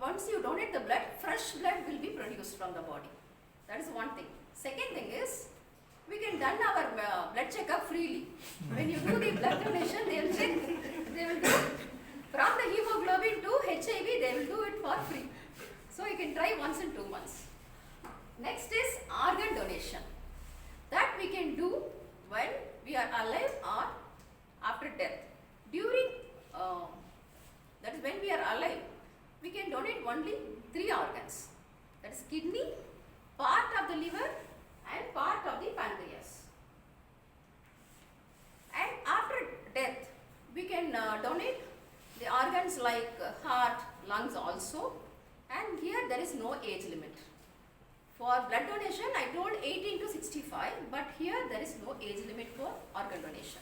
once you donate the blood, fresh blood will be produced from the body. That is one thing. Second thing is, we can done our blood checkup freely. When you do the blood donation, they will check, they will do from the hemoglobin to HIV, they will do it for free. So you can try once in 2 months. Next is organ donation. That we can do when we are alive or after death. During, that is when we are alive, we can donate only 3 organs. That is kidney, part of the liver and part of the pancreas. And after death, we can donate the organs like heart, lungs also, and here there is no age limit. For blood donation, I told 18 to 65, but here there is no age limit for organ donation.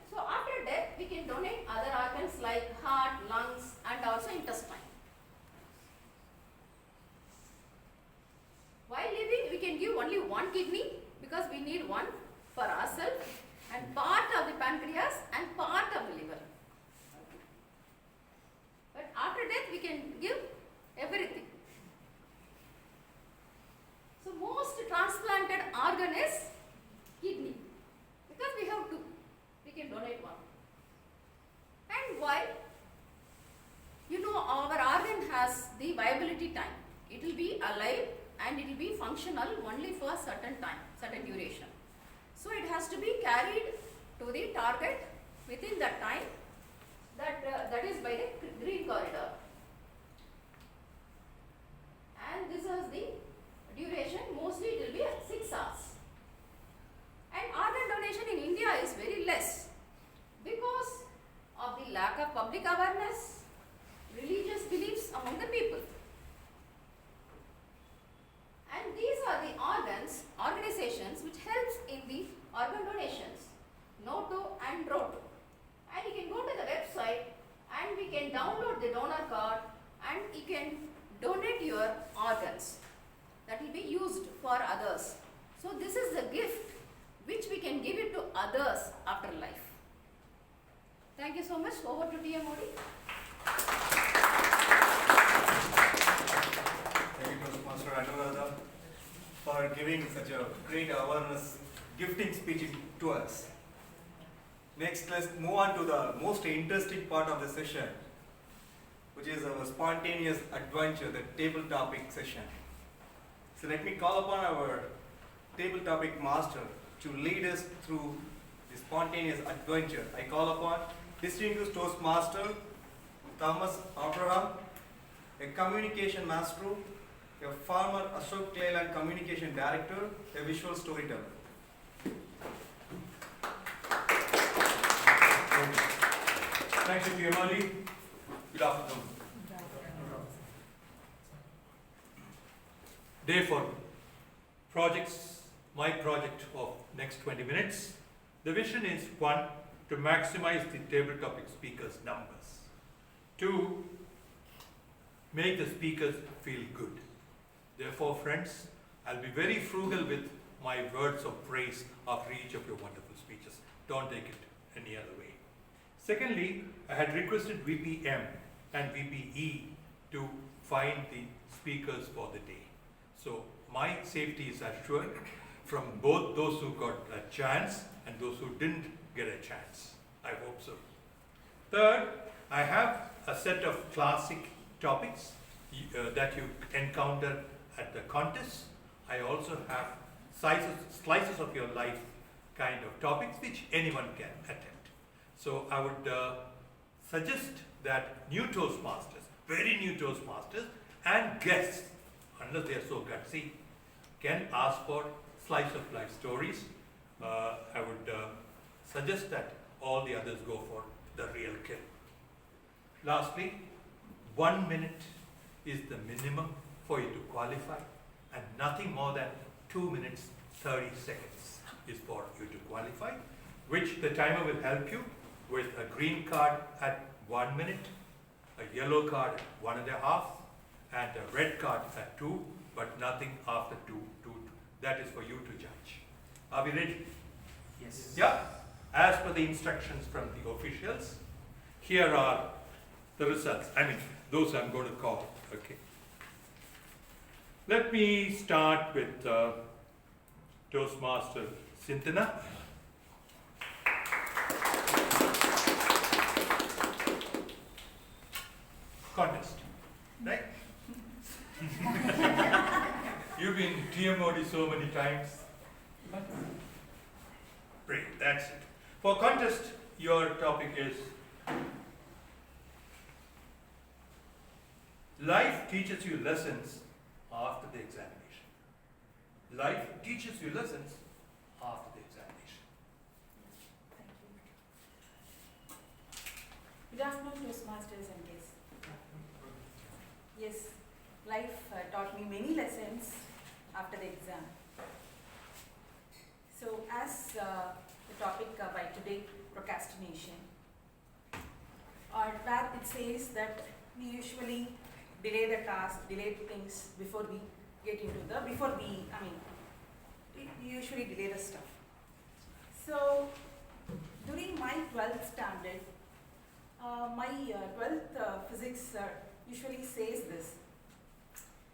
So after death, we can donate other organs like heart, lungs, and also intestine. While living, we can give only 1 kidney because we need 1 for ourselves, and part of the pancreas and part of the liver. But after death, we can give everything. So most transplanted organ is kidney because we have 2. We can donate 1. And why? You know, our organ has the viability time. It will be alive and it will be functional only for certain time, certain duration. So it has to be carried to the target within that time, that is by the green corridor. And this is the duration, mostly it will be 6 hours. And organ donation in India is very less because of the lack of public awareness, religious beliefs among the people. And these are the organizations which helps in the organ donations, NOTO and ROTO. And you can go to the website and we can download the donor card and you can donate your organs that will be used for others. So this is the gift which we can give it to others after life. Thank you so much. Over to TM Modi. Thank you, Toastmaster Anuradha, for giving such a great awareness gifting speech to us. Next, let's move on to the most interesting part of the session, which is our spontaneous adventure, the table topic session. So let me call upon our table topic master to lead us through the spontaneous adventure. I call upon distinguished Toastmaster Thomas Abraham, a communication master, a former Ashok Leyland communication director, a visual storyteller. Thank you, Yamali. Good afternoon. Day for projects, my project of next 20 minutes. The vision is 1, to maximize the table topic speakers' numbers. 2, make the speakers feel good. Therefore, friends, I'll be very frugal with my words of praise after each of your wonderful speeches. Don't take it any other way. Secondly, I had requested VPM and VPE to find the speakers for the day. So my safety is assured from both those who got a chance and those who didn't get a chance. I hope so. Third, I have a set of classic topics that you encounter at the contest. I also have slices of your life kind of topics which anyone can attempt. So I would suggest that new Toastmasters, very new Toastmasters and guests, unless they are so gutsy, can ask for slice of life stories. I would suggest that all the others go for the real kill. Lastly, 1 minute is the minimum for you to qualify, and nothing more than 2 minutes 30 seconds is for you to qualify, which the timer will help you with a green card at 1 minute, a yellow card at 1.5, and a red card at 2, but nothing after 2. That is for you to judge. Are we ready? Yes. Yeah. As per the instructions from the officials, here are the results. I mean, those I'm going to call. Okay. Let me start with Toastmaster Sintana. Contest, right? You've been TMOD so many times. Great, that's it. For contest, your topic is life teaches you lessons after the examination. Life teaches you lessons after the examination. Good afternoon, Toastmasters and guests. Yes, life taught me many lessons after the exam. So, as the topic by today, procrastination, or where it says that we usually delay the task, delay things before we get into the, we usually delay the stuff. So, during my 12th standard, my 12th physics usually says this.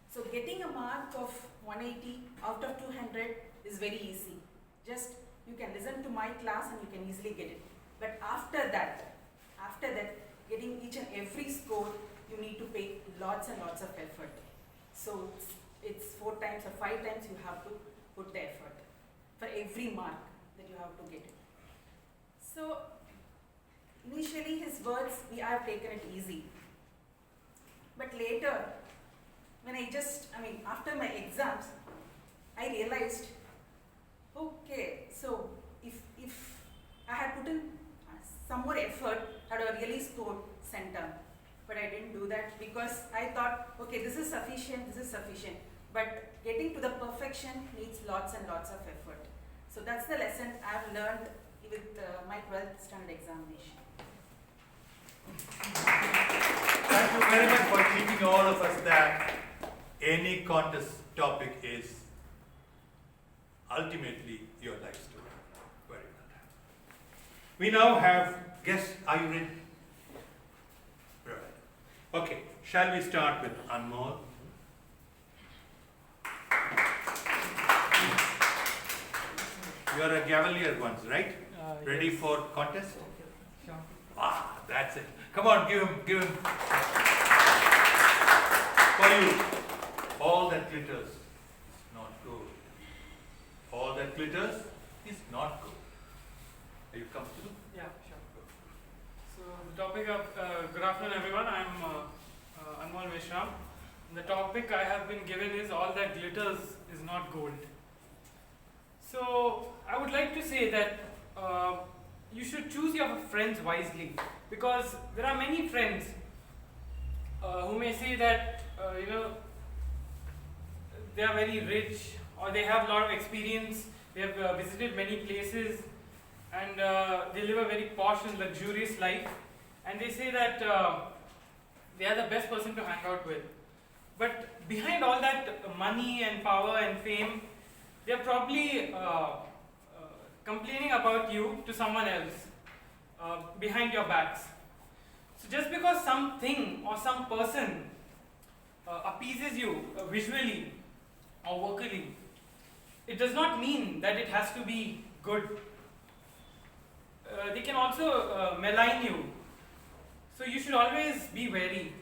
So getting a mark of 180 out of 200 is very easy. Just you can listen to my class and you can easily get it. But after that, getting each and every score, you need to pay lots and lots of effort. So it's 4 times or 5 times you have to put the effort for every mark that you have to get it. So initially his words, I have taken it easy. But later, when after my exams, I realized, okay, so if I had put in some more effort, I would have really scored center. But I didn't do that because I thought, okay, this is sufficient. But getting to the perfection needs lots and lots of effort. So that's the lesson I've learned with my 12th standard examination. Thank you very much for teaching all of us that any contest topic is ultimately your life story. Very well. We now have guests. Are you ready? Right. Okay. Shall we start with Anmol? You are a cavalier ones, right? Ready Yes. for contest? Sure. Ah, that's it. Come on, give him. For you, all that glitters is not gold. All that glitters is not gold. Are you comfortable? Yeah, sure. So the topic of, good afternoon everyone, I'm Anmol Mishra. The topic I have been given is all that glitters is not gold. So I would like to say that you should choose your friends wisely, because there are many friends who may say that they are very rich, or they have a lot of experience, they have visited many places, and they live a very posh and luxurious life, and they say that they are the best person to hang out with. But behind all that money and power and fame, they are probably complaining about you to someone else behind your backs. So just because something or some person appeases you visually or vocally, it does not mean that it has to be good. They can also malign you. So you should always be wary.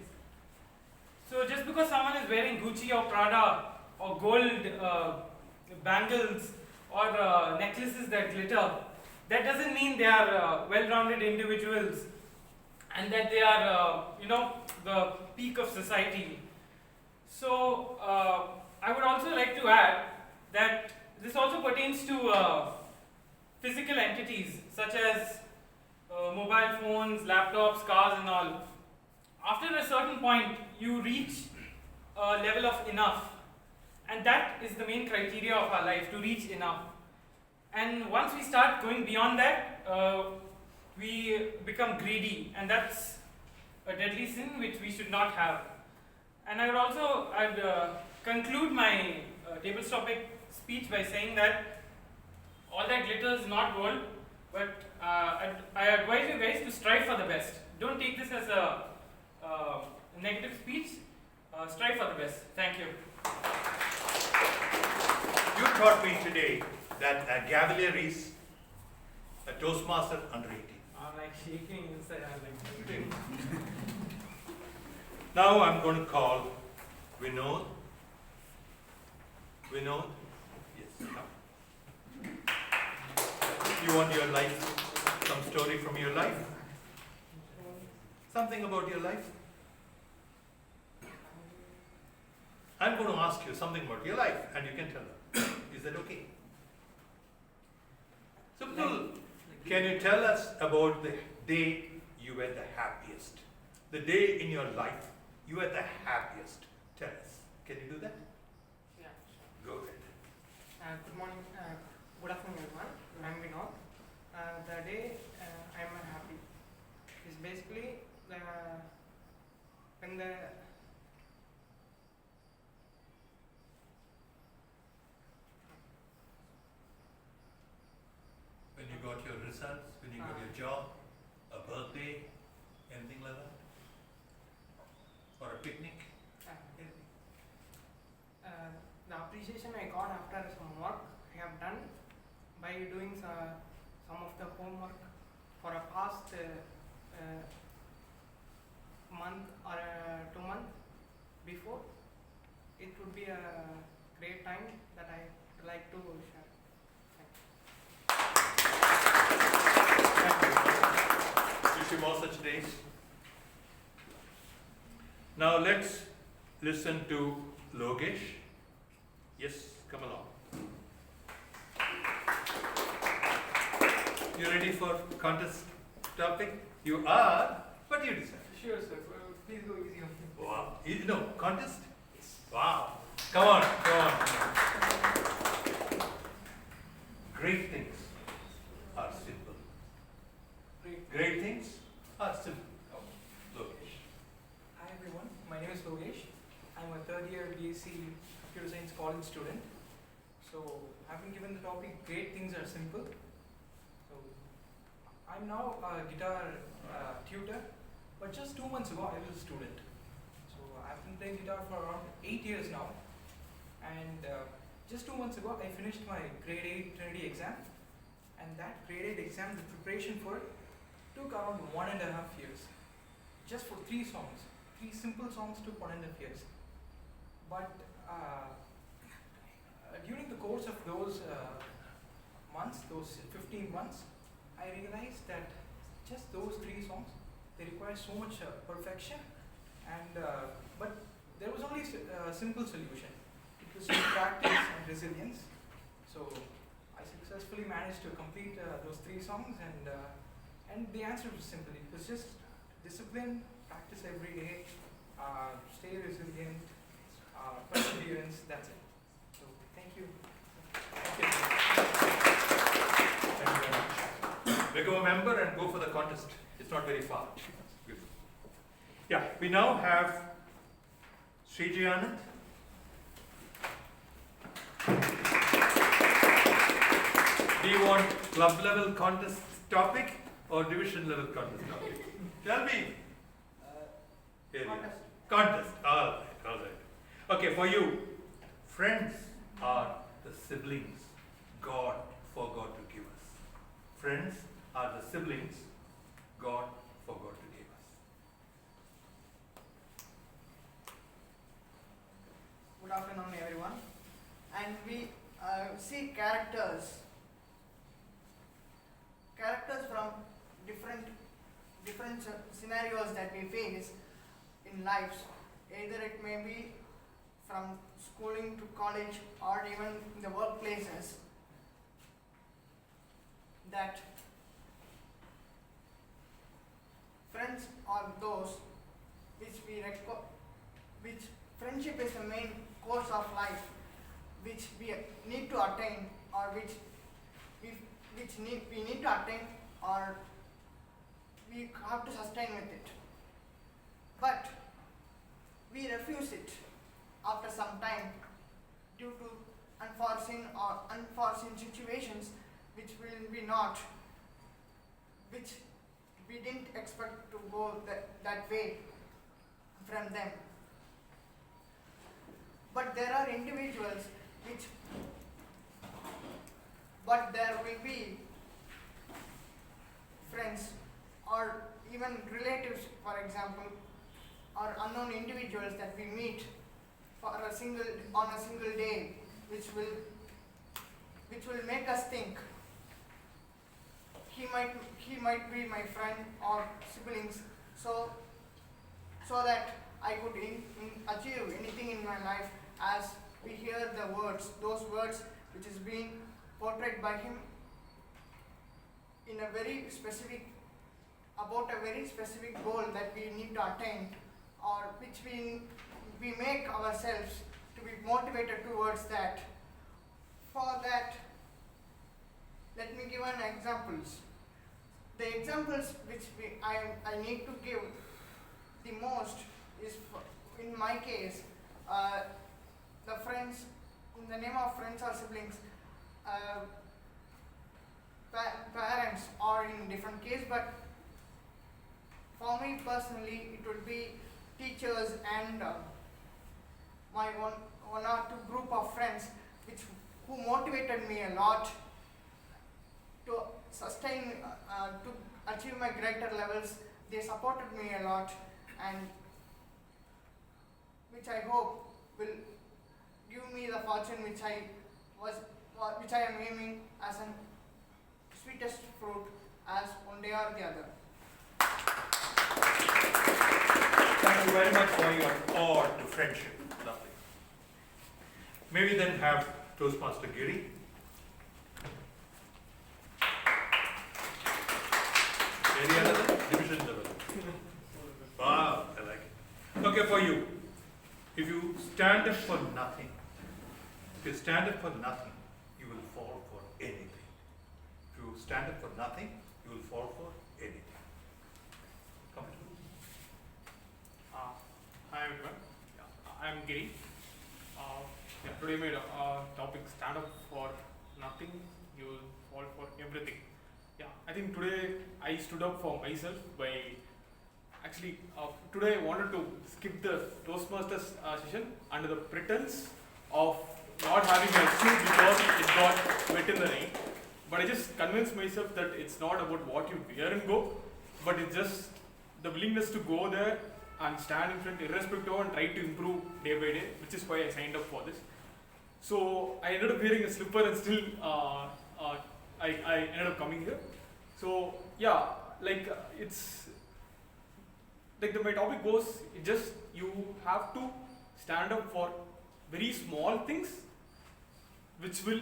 So just because someone is wearing Gucci or Prada or gold bangles or necklaces that glitter, that doesn't mean they are well-rounded individuals and that they are, the peak of society. So I would also like to add that this also pertains to physical entities such as mobile phones, laptops, cars and all. After a certain point, you reach a level of enough. And that is the main criteria of our life, to reach enough. And once we start going beyond that, we become greedy, and that's a deadly sin which we should not have. And I would also conclude my table topic speech by saying that all that glitters is not gold, but I advise you guys to strive for the best. Don't take this as a negative speech. Strive for the best. Thank you. You taught me today that a cavalier is a Toastmaster under 18. I'm like shaking inside. I'm like moving. Now I'm going to call Vinod. Vinod? Yes, come. You want your life, some story from your life? Something about your life? I'm going to ask you something about your life and you can tell them. Is that okay? Simple. Can you tell us about the day you were the happiest? The day in your life you were the happiest. Tell us. Can you do that? Yeah. Go ahead. Good morning, good afternoon everyone. I'm Vinod. The day I'm happy is basically when you got your results, when you got your job, a birthday, anything like that? Or a picnic? The appreciation I got after some work I have done by doing some of the homework for a past month or 2 months before, it would be a great time that I would like to share. Thank you. Wish you more such days. Now let's listen to Logesh. Yes, come along. You ready for contest topic? You are? What do you decide? Sure, sir. Please go easy on me. Wow. No, contest? Wow. Come on, come on. Great things are simple. Great things are simple. Logesh. Hi everyone, my name is Logesh. I'm a third year BSc Computer Science college student. So I've been given the topic Great Things Are Simple. So I'm now a guitar tutor, but just 2 months ago I was a student. So I've been playing guitar for around 8 years now. And just 2 months ago I finished my grade 8 Trinity exam. And that grade 8 exam, the preparation for it took around 1.5 years. Just for 3 songs. 3 simple songs took 1.5 years. But during the course of those months, those 15 months, I realized that just those 3 songs, they require so much perfection, and but there was only a simple solution. It was just practice and resilience. So I successfully managed to complete those 3 songs, and the answer was simple. It was just discipline, practice every day, stay resilient, perseverance. That's it. So thank you. Thank you. Thank you very much. Become a member and go for the contest. It's not very far. Good. Yeah, we now have Sriji Anand. Do you want club level contest topic or division level contest topic? Tell me. Contest. Contest. All right, all right. Okay, for you, friends are the siblings God forgot to give us. Friends are the siblings God forgot to give us. Good afternoon, everyone. And we see characters from different scenarios that we face in lives. Either it may be from schooling to college or even in the workplaces, that friends are those which friendship is the main course of life, which we need to attain, or we need to attain, or we have to sustain with it. But we refuse it after some time due to unforeseen situations which we didn't expect to go that way from them. But there are individuals but there will be friends or even relatives, for example, or unknown individuals that we meet on a single day, which will make us think. He might be my friend or siblings, so that I could achieve anything in my life as we hear those words which is being portrayed by him in a very specific, about a very specific goal that we need to attain, or which we make ourselves to be motivated towards that. For that, let me give an examples. The examples which I need to give the most is, in my case, the friends, in the name of friends or siblings, parents are in different case, but for me personally, it would be teachers and my one or two group of friends who motivated me a lot to sustain, to achieve my greater levels. They supported me a lot, and which I hope will give me the fortune which I am aiming as an sweetest fruit as one day or the other. Thank you very much for your ode to friendship. Lovely. May we then have Toastmaster Giri. Area level, division level. Wow, I like it. Okay, for you. If you stand up for nothing, you will fall for anything. If you stand up for nothing, you will fall for anything. Come to me. Hi everyone, I am Giri. Today my topic, stand up for nothing, you will fall for everything. I think today I stood up for myself by today I wanted to skip the Toastmasters session under the pretense of not having my shoe because it got wet in the rain. But I just convinced myself that it's not about what you wear and go, but it's just the willingness to go there and stand in front irrespective and try to improve day by day, which is why I signed up for this. So I ended up wearing a slipper and still I ended up coming here. So yeah, it's like my topic goes, you have to stand up for very small things which will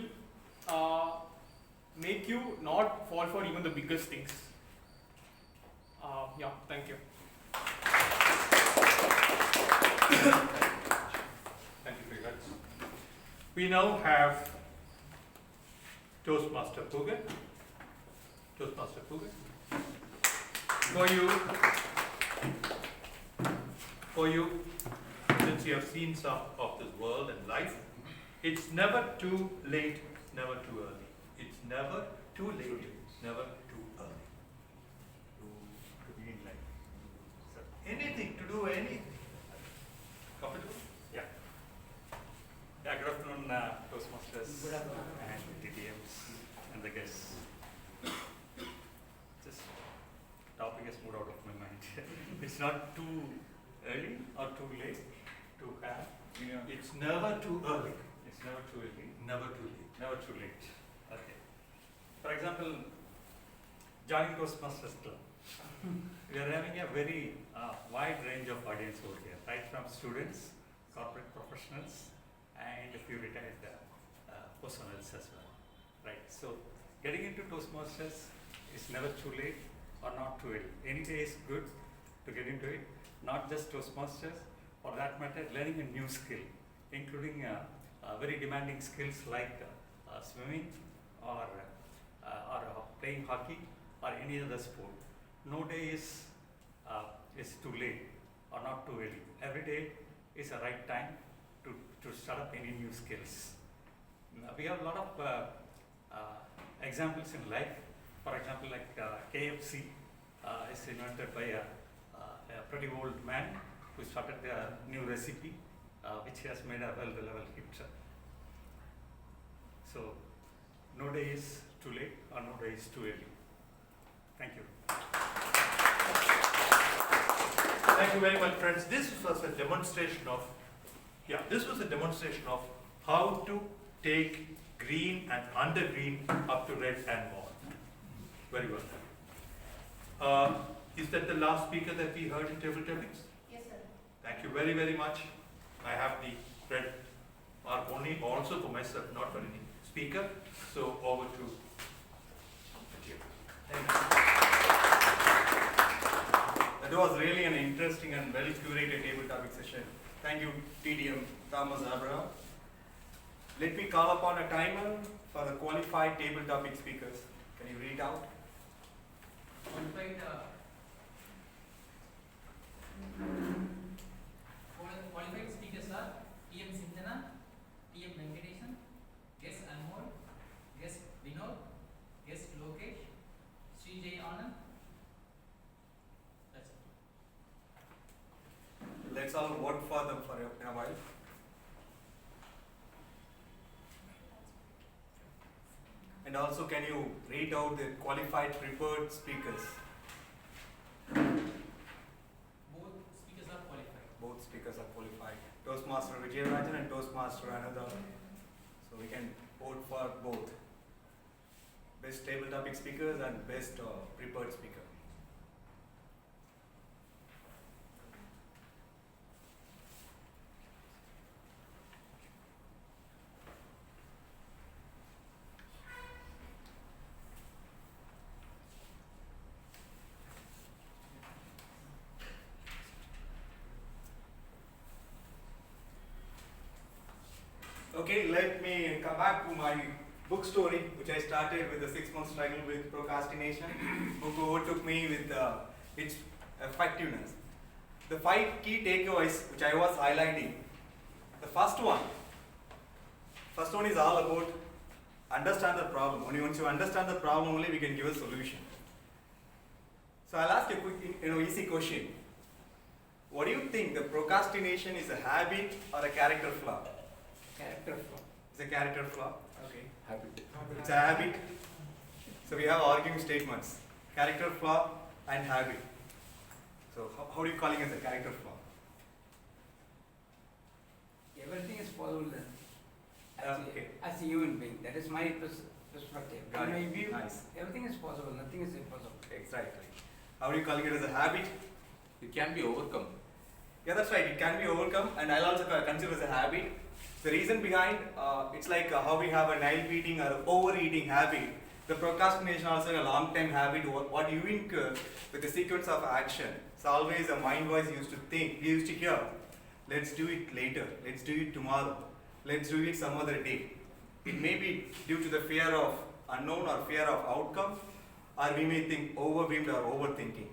make you not fall for even the biggest things. Thank you. Thank you very much. We now have Toastmaster Pugan. Toastmaster Pugan. For you, since you have seen some of this world and life, it's never too late, never too early. It's never too late, never too early to be in life. So anything, to do anything. Comfortable? Yeah. Yeah, good afternoon, Toastmasters and TTMs and the guests. This topic has moved out of my mind. It's not too early or too late to have. It's never too early. It's never too early. Never too late. Never too late. Okay. For example, joining Toastmasters Club. We are having a very wide range of audience over here, right from students, corporate professionals, and a few retired personnels as well, right? So getting into Toastmasters is never too late or not too early. Any day is good to get into it, not just Toastmasters, for that matter, learning a new skill, including very demanding skills like swimming or playing hockey or any other sport. No day is too late or not too early. Every day is a right time to start up any new skills. We have a lot of examples in life. For example, like KFC is invented by a pretty old man who started a new recipe which has made a well-level hit. So, no day is too late or no day is too early. Thank you. Thank you very much, friends. This was a demonstration of how to take green and under green up to red and more. Very well. Is that the last speaker that we heard in table topics? Yes, sir. Thank you very, very much. I have the red mark only also for myself, not for any speaker. So over to you. Thank you. That was really an interesting and well curated table topic session. Thank you, TDM Thomas Abraham. Let me call upon a timer for the qualified table topic speakers. Can you read out? Qualified speakers are TM Sindhana, TM Venkatesan, guest Anmol, guest Vinod, guest Lokesh, Srijay Anand. That's it. Let's all vote for them for a while. And also, can you read out the qualified preferred speakers? Both speakers are qualified. Both speakers are qualified. Toastmaster Vijayarajan and Toastmaster Adyar. So we can vote for both. Best table topic speakers and best preferred speaker. Okay, let me come back to my book story, which I started with the 6-month struggle with procrastination. Book overtook me with its effectiveness. The 5 key takeaways which I was highlighting. The first one is all about understand the problem. Only once you understand the problem, only we can give a solution. So I'll ask a quick, easy question. What do you think? The procrastination is a habit or a character flaw? Character flaw. It's a character flaw. Okay. Habit. It's a habit. So we have arguing statements. Character flaw and habit. So how do you calling it as a character flaw? Everything is possible then. Okay. As a human being, that is my perspective. Got In it. my view, Nice. everything is possible, nothing is impossible. Exactly. How are you calling it as a habit? It can be overcome. Yeah, that's right. It can be overcome, and I'll also consider it as a habit. The reason behind it's like how we have a nail beating or overeating habit. The procrastination also a long-time habit. What you incur with the sequence of action. It's always a mind voice used to think. We used to hear, let's do it later. Let's do it tomorrow. Let's do it some other day. It may be due to the fear of unknown or fear of outcome, or we may think overwhelmed or overthinking.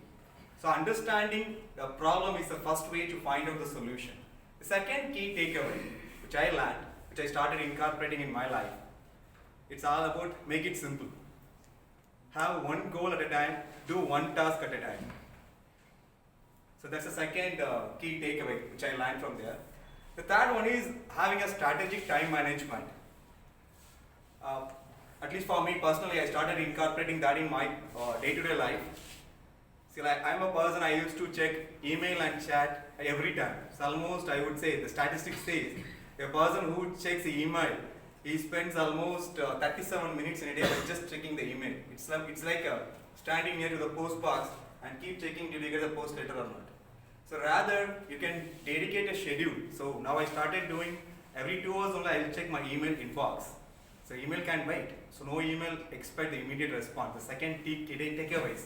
So understanding the problem is the first way to find out the solution. The second key takeaway, which I learned, which I started incorporating in my life, it's all about make it simple. Have one goal at a time, do one task at a time. So that's the second key takeaway, which I learned from there. The third one is having a strategic time management. At least for me personally, I started incorporating that in my day-to-day life. See, like I'm a person, I used to check email and chat every time. It's almost, I would say, the statistics says, a person who checks the email, he spends almost 37 minutes in a day by just checking the email. It's like standing near to the post box and keep checking did you get the post letter or not. So rather, you can dedicate a schedule. So now I started doing every 2 hours only I will check my email inbox. So email can wait. So no email, expect the immediate response. The second takeaways,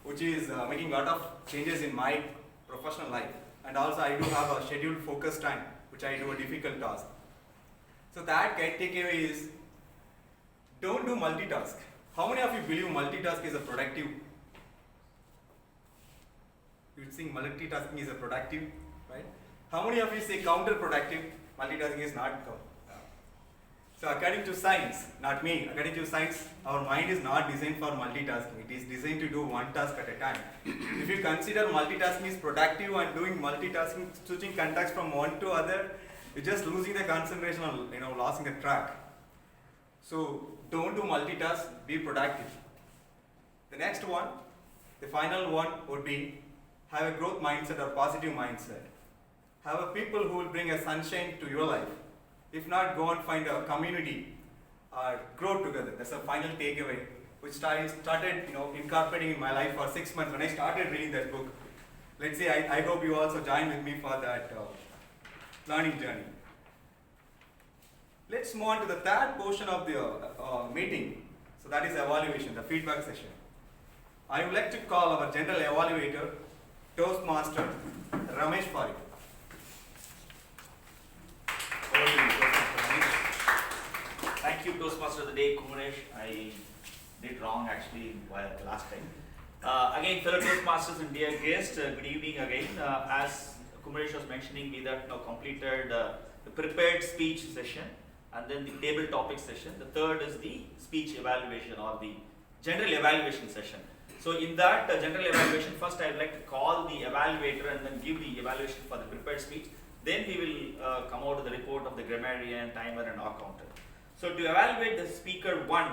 which is making a lot of changes in my professional life. And also I do have a scheduled focus time, which I do a difficult task. So that takeaway is, don't do multitask. How many of you believe multitask is a productive? You think multitasking is a productive, right? How many of you say counterproductive? Multitasking is not So according to science, not me, according to science, our mind is not designed for multitasking. It is designed to do one task at a time. If you consider multitasking is productive and doing multitasking, switching contacts from one to other, you're just losing the concentration or losing the track. So don't do multitask, be productive. The next one, the final one would be have a growth mindset or positive mindset. Have a people who will bring a sunshine to your life. If not, go and find a community, grow together. That's a final takeaway, which started incorporating in my life for 6 months when I started reading that book. Let's say I hope you also join with me for that learning journey. Let's move on to the third portion of the meeting. So that is evaluation, the feedback session. I would like to call our general evaluator, Toastmaster Ramesh Parikh. Thank you, Toastmaster of the Day, Kumaresh. I did wrong actually while last time. Again, fellow Toastmasters and dear guests, good evening again. As Kumaresh was mentioning, we that now completed the prepared speech session and then the table topic session. The third is the speech evaluation or the general evaluation session. So in that general evaluation, first I would like to call the evaluator and then give the evaluation for the prepared speech. Then we will come out with the report of the grammarian, timer and our counter. So to evaluate the speaker 1,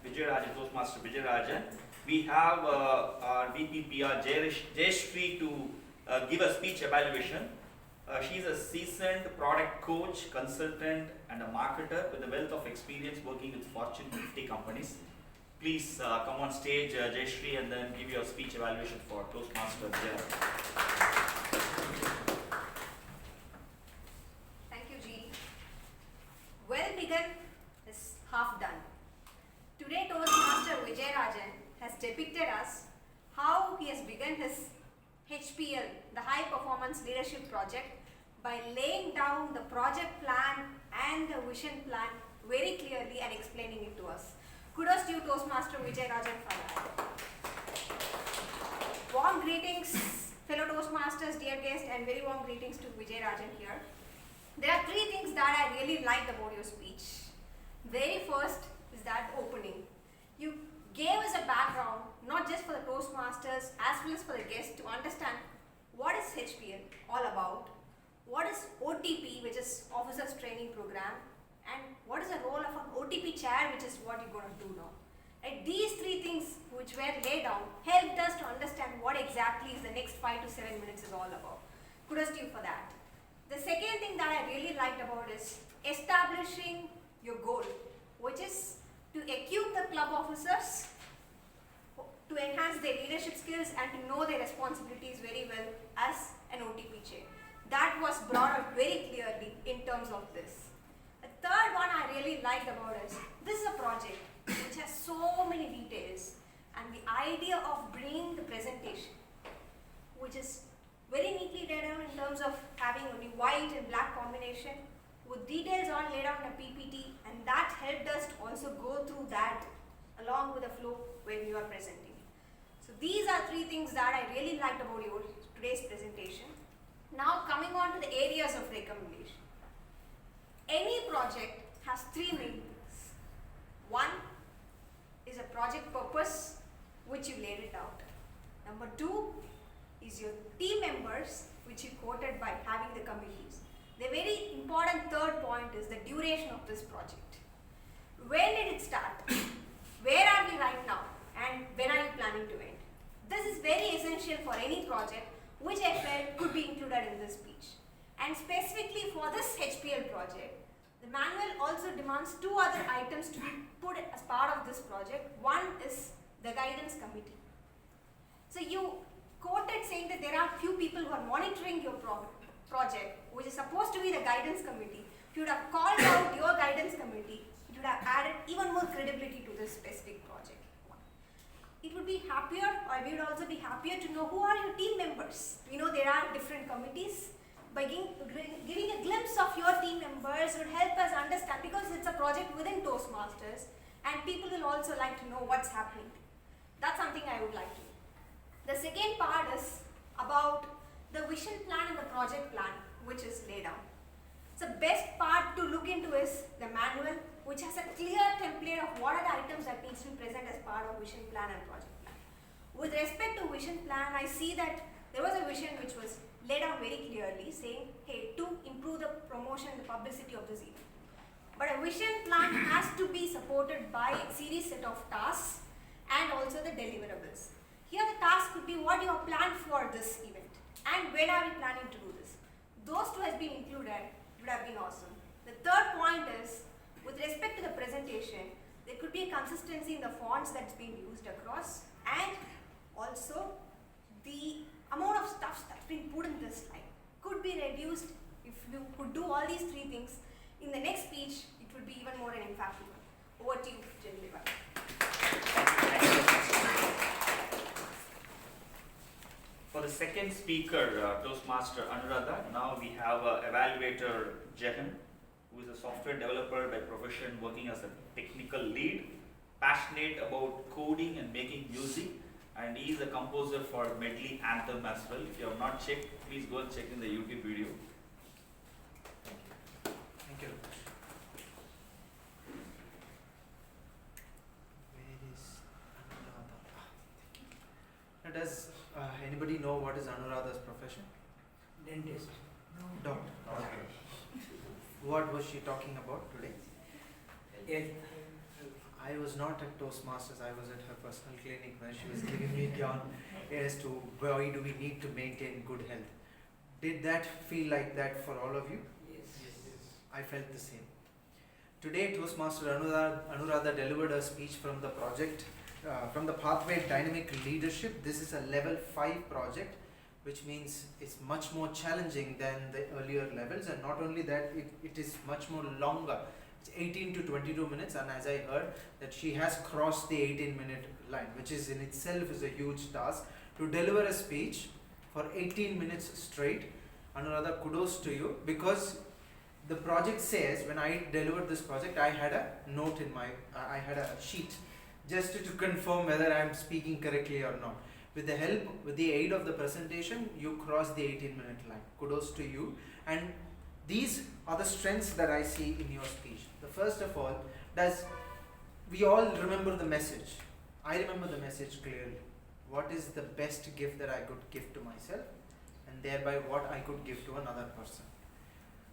Vijay Rajan, Toastmaster Vijay Rajan, we have our VPPR Jayashree to give a speech evaluation. She is a seasoned product coach, consultant and a marketer with a wealth of experience working with Fortune 50 companies. Please come on stage, Jayashree, and then give your speech evaluation for Toastmaster Vijay. Thank you, G. Well begun is half done. Today, Toastmaster Vijay Rajan has depicted us how he has begun his HPL, the High Performance Leadership Project, by laying down the project plan and the vision plan very clearly and explaining it to us. Kudos to you, Toastmaster Vijay Rajan, for that. Warm greetings, fellow Toastmasters, dear guests, and very warm greetings to Vijay Rajan here. There are 3 things that I really liked about your speech. Very first is that opening. You gave us a background, not just for the Toastmasters, as well as for the guests to understand what is HPL all about, what is OTP, which is Officers Training Program, and what is the role of an OTP chair, which is what you're going to do now. Right? These 3 things which were laid down helped us to understand what exactly is the next 5 to 7 minutes is all about. Kudos to you for that. The second thing that I really liked about is establishing your goal, which is to equip the club officers to enhance their leadership skills and to know their responsibilities very well as an OTP chair. That was brought out very clearly in terms of this. The third one I really liked about is, this is a project which has so many details, and the idea of bringing the presentation, which is very neatly laid down in terms of having only white and black combination with details all laid out in a PPT, and that helped us to also go through that along with the flow when you are presenting. So these are 3 things that I really liked about your today's presentation. Now coming on to the areas of recommendation. Any project has 3 main things. 1 is a project purpose, which you laid it out. Number 2 is your team members, which you quoted by having the committees. The very important third point is the duration of this project. When did it start? Where are we right now? And when are you planning to end? This is very essential for any project, which I felt could be included in this speech. And specifically for this HPL project, the manual also demands 2 other items to be put as part of this project. One is the guidance committee. So you quoted saying that there are few people who are monitoring your project, which is supposed to be the guidance committee. If you would have called out your guidance committee, it would have added even more credibility to this specific project. It would be happier, or we would also be happier to know who are your team members. We know there are different committees. By giving a glimpse of your team members would help us understand, because it's a project within Toastmasters and people will also like to know what's happening. That's something I would like to know. The second part is about the vision plan and the project plan, which is laid out. So best part to look into is the manual, which has a clear template of what are the items that needs to be present as part of vision plan and project plan. With respect to vision plan, I see that there was a vision which was laid out very clearly, saying, hey, to improve the promotion and the publicity of this event. But a vision plan has to be supported by a series set of tasks and also the deliverables. Here the task could be what you have planned for this event and when are we planning to do this. Those 2 has been included, it would have been awesome. The third point is, with respect to the presentation, there could be a consistency in the fonts that's being used across, and also the amount of stuff that's been put in this slide could be reduced. If you could do all these three things in the next speech, it would be even more an impactful one. Over to you, Indira. For the second speaker, Toastmaster Anuradha, now we have evaluator Jagan, who is a software developer by profession, working as a technical lead, passionate about coding and making music, and he is a composer for Medley Anthem as well. If you have not checked, please go and check in the YouTube video. Thank you. Where is Anuradha? Now, does anybody know what is Anuradha's profession? Dentist. Doctor. Okay. What was she talking about today? Yes. I was not at Toastmasters, I was at her personal clinic where she was giving me yarn as to why do we need to maintain good health. Did that feel like that for all of you? Yes. I felt the same. Today, Toastmaster Anuradha delivered a speech from the project, from the Pathway Dynamic Leadership. This is a level 5 project, which means it's much more challenging than the earlier levels, and not only that, it is much more longer. It's 18 to 22 minutes, and as I heard that she has crossed the 18-minute line, which is in itself is a huge task. To deliver a speech for 18 minutes straight, Anuradha, kudos to you, because the project says, when I delivered this project, I had a note in my, I had a sheet just to confirm whether I am speaking correctly or not. With the help, with the aid of the presentation, you crossed the 18-minute line. Kudos to you. And these are the strengths that I see in your speech. The first of all, we all remember the message. I remember the message clearly. What is the best gift that I could give to myself, and thereby what I could give to another person.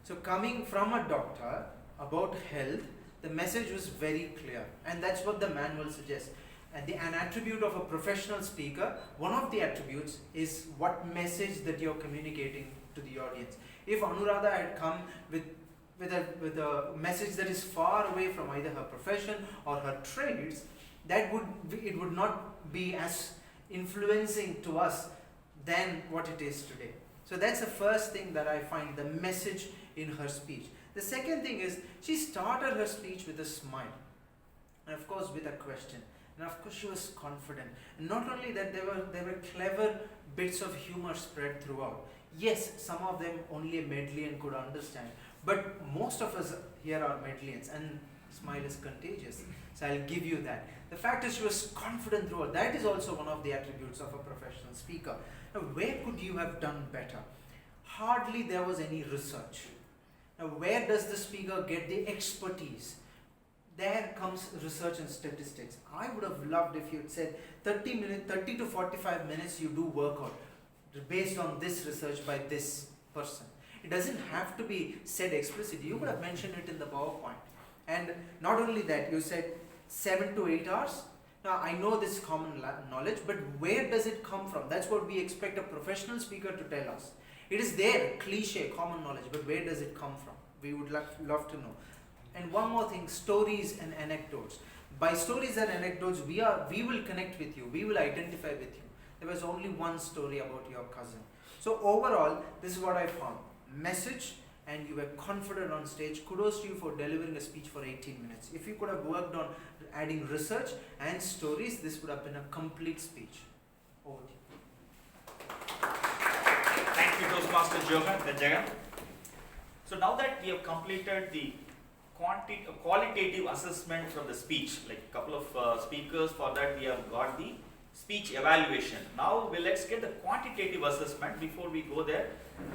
So coming from a doctor about health, the message was very clear, and that's what the manual suggests. And an attribute of a professional speaker, one of the attributes is what message that you're communicating to the audience. If Anuradha had come with a message that is far away from either her profession or her trades, it would not be as influencing to us than what it is today. So that's the first thing that I find, the message in her speech. The second thing is, she started her speech with a smile, and of course with a question. And of course she was confident. And not only that, there were clever bits of humor spread throughout. Yes, some of them only a Medleyan could understand, but most of us here are Medleyans, and smile is contagious. So I'll give you that. The fact is, she was confident throughout. That is also one of the attributes of a professional speaker. Now, where could you have done better? Hardly there was any research. Now, where does the speaker get the expertise? There comes research and statistics. I would have loved if you had said 30 to 45 minutes you do workout based on this research by this person. It doesn't have to be said explicitly. You could have mentioned it in the PowerPoint. And not only that, you said 7 to 8 hours. Now, I know this is common knowledge, but where does it come from? That's what we expect a professional speaker to tell us. It is there, cliche, common knowledge, but where does it come from? We would love to know. And one more thing, stories and anecdotes. By stories and anecdotes, we will connect with you. We will identify with you. There was only one story about your cousin. So overall, this is what I found. Message, and you were confident on stage. Kudos to you for delivering a speech for 18 minutes. If you could have worked on adding research and stories, this would have been a complete speech. Over to you. Thank you, Toastmaster Jagan. So now that we have completed the qualitative assessment from the speech, like a couple of speakers, for that we have got the speech evaluation. Now let's get the quantitative assessment. Before we go there,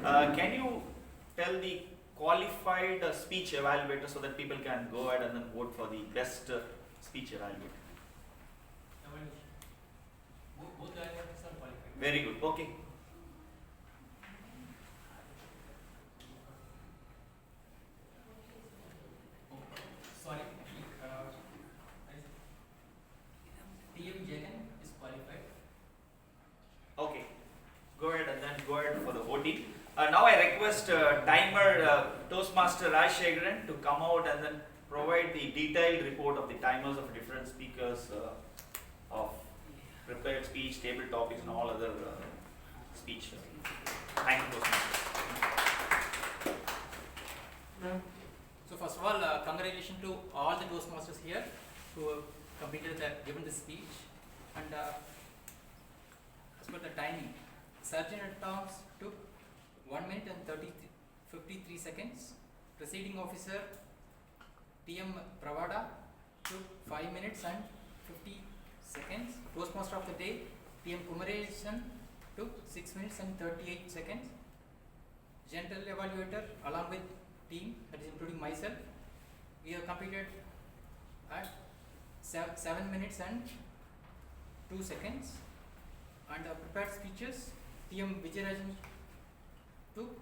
can you tell the qualified speech evaluator so that people can go ahead and then vote for the best speech evaluator? Both evaluators are qualified. Very good. Okay. Sorry, TM Jagan is qualified. Okay. Go ahead and then go ahead for the voting. Now I request request timer Toastmaster Rajshekharan to come out and then provide the detailed report of the timers of different speakers of prepared speech, table topics, and all other speech. Thank you, Toastmasters. So first of all, congratulations to all the Toastmasters here who have given the speech. And as per the timing, Sergeant at Arms took 1 minute and 53 seconds. Presiding Officer TM Pravada took 5 minutes and 50 seconds. Toastmaster of the Day TM Kumaresan took 6 minutes and 38 seconds. General Evaluator along with team, that is including myself, we have completed at 7 minutes and 2 seconds. And prepared speeches, TM Vijayarajan took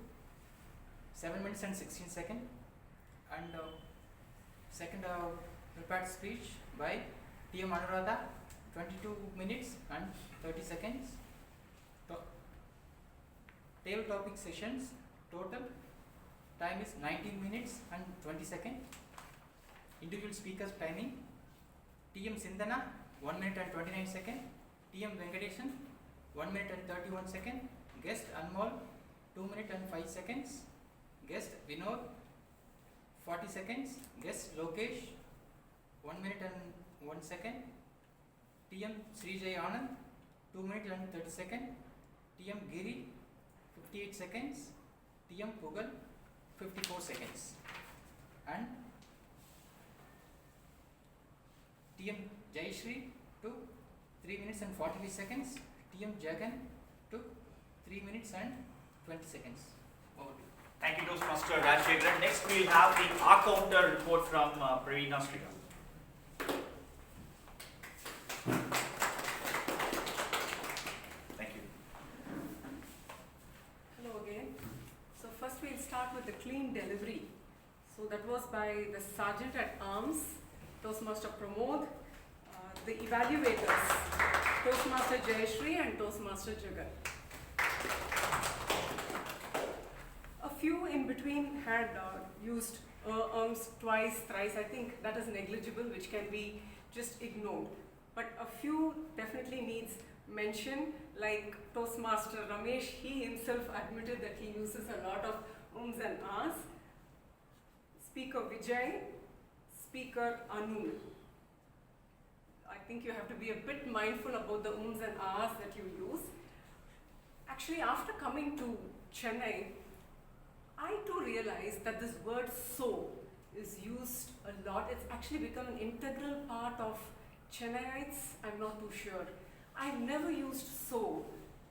7 minutes and 16 seconds. And second prepared speech by TM Anuradha, 22 minutes and 30 seconds. Table topic sessions, total time is 19 minutes and 20 seconds. Individual speakers timing, TM Sindhana 1 minute and 29 seconds, TM Venkatesan 1 minute and 31 seconds, guest Anmol 2 minutes and 5 seconds, guest Vinod 40 seconds, guest Lokesh 1 minute and 1 second, TM Srijay Anand 2 minutes and 30 seconds, TM Giri 58 seconds, TM Pugal 54 seconds, and TM Jayashree took 3 minutes and 43 seconds, TM Jagan took 3 minutes and 20 seconds. Over to you. Thank you, Toastmaster Rajshekharan. Next, we'll have the R-Counter report from Praveena Sriram. Thank you. Hello again. So first we'll start with the clean delivery. So that was by the Sergeant at Arms, Toastmaster Pramod, the evaluators, Toastmaster Jayashree and Toastmaster Jagan. A few in between had used twice, thrice. I think that is negligible, which can be just ignored. But a few definitely needs mention, like Toastmaster Ramesh, he himself admitted that he uses a lot of ums and ahs. Speaker Vijay, Speaker Anu. I think you have to be a bit mindful about the ums and ahs that you use. Actually, after coming to Chennai, I too realized that this word so is used a lot. It's actually become an integral part of Chennaiites. I'm not too sure. I've never used so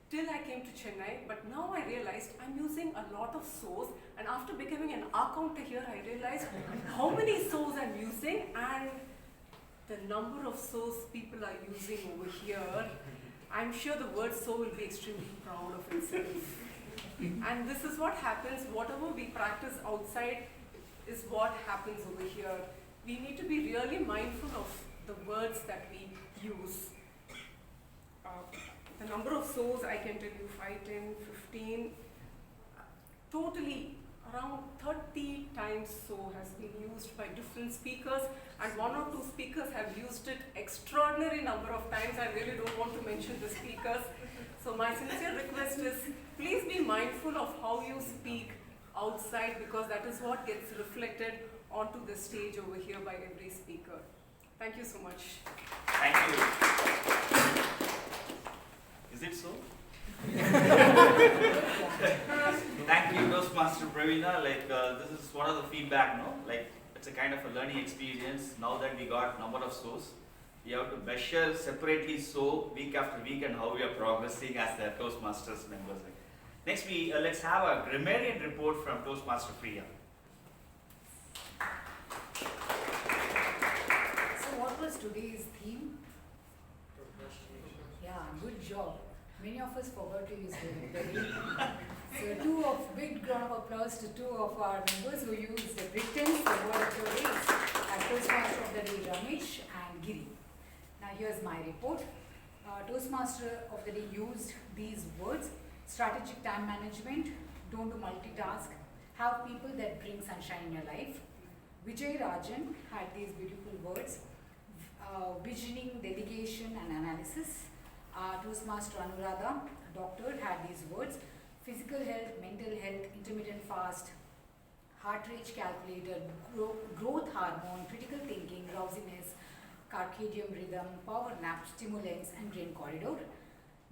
till I came to Chennai, but now I realized I'm using a lot of so's, and after becoming an R-Counter here, I realized how many so's I'm using and the number of so's people are using over here. I'm sure the word so will be extremely proud of itself. And this is what happens, whatever we practice outside is what happens over here. We need to be really mindful of the words that we use. The number of so's, I can tell you 5, 10, 15, totally around 30 times so has been used by different speakers, and 1 or 2 speakers have used it extraordinary number of times. I really don't want to mention the speakers. So my sincere request is, please be mindful of how you speak outside, because that is what gets reflected onto the stage over here by every speaker. Thank you so much. Thank you. Is it so? Thank you, Toastmaster Praveena. This is one of the feedback, no? It's a kind of a learning experience. Now that we got number of so's, we have to measure separately so week after week and how we are progressing as the Toastmasters members. Next, let's have a grammarian report from Toastmaster Priya. So what was today's theme? Yeah, good job. Many of us forgot to use the name. So big round of applause to 2 of our members who used the Britons, the word of the day, as Toastmaster of the Day, Ramesh and Giri. Now here's my report. Toastmaster of the Day used these words: strategic time management, don't multitask, have people that bring sunshine in your life. Vijay Rajan had these beautiful words, visioning, delegation and analysis. Toastmaster Anuradha, doctor, had these words, physical health, mental health, intermittent fast, heart rate calculator, growth hormone, critical thinking, drowsiness, circadian rhythm, power nap, stimulants and brain corridor.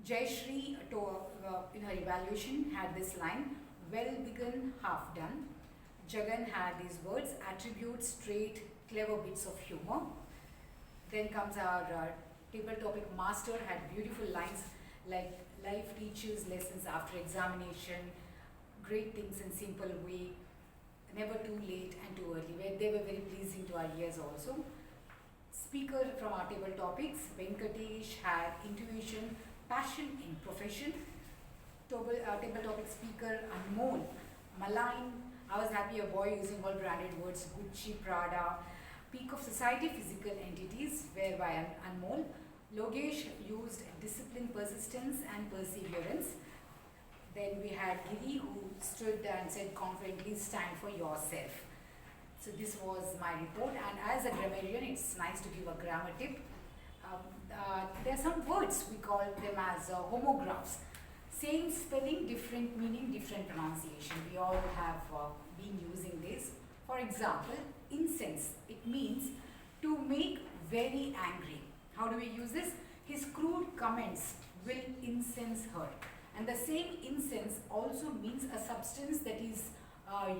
Jayashree, in her evaluation, had this line, well begun, half done. Jagan had these words, attributes, trait, clever bits of humor. Then comes our table topic master, had beautiful lines like life teaches lessons after examination, great things in simple way, never too late and too early. They were very pleasing to our ears also. Speaker from our table topics, Venkatesh had intuition, passion in profession. Table topic speaker, Anmol, malign, I was happy a boy using all branded words, Gucci, Prada, peak of society, physical entities, whereby Anmol. Logesh used discipline, persistence and perseverance. Then we had Giri who stood and said confidently, stand for yourself. So this was my report, and as a grammarian it's nice to give a grammar tip. There are some words, we call them as homographs. Same spelling, different meaning, different pronunciation. We all have been using this. For example, incense, it means to make very angry. How do we use this? His crude comments will incense her. And the same incense also means a substance that is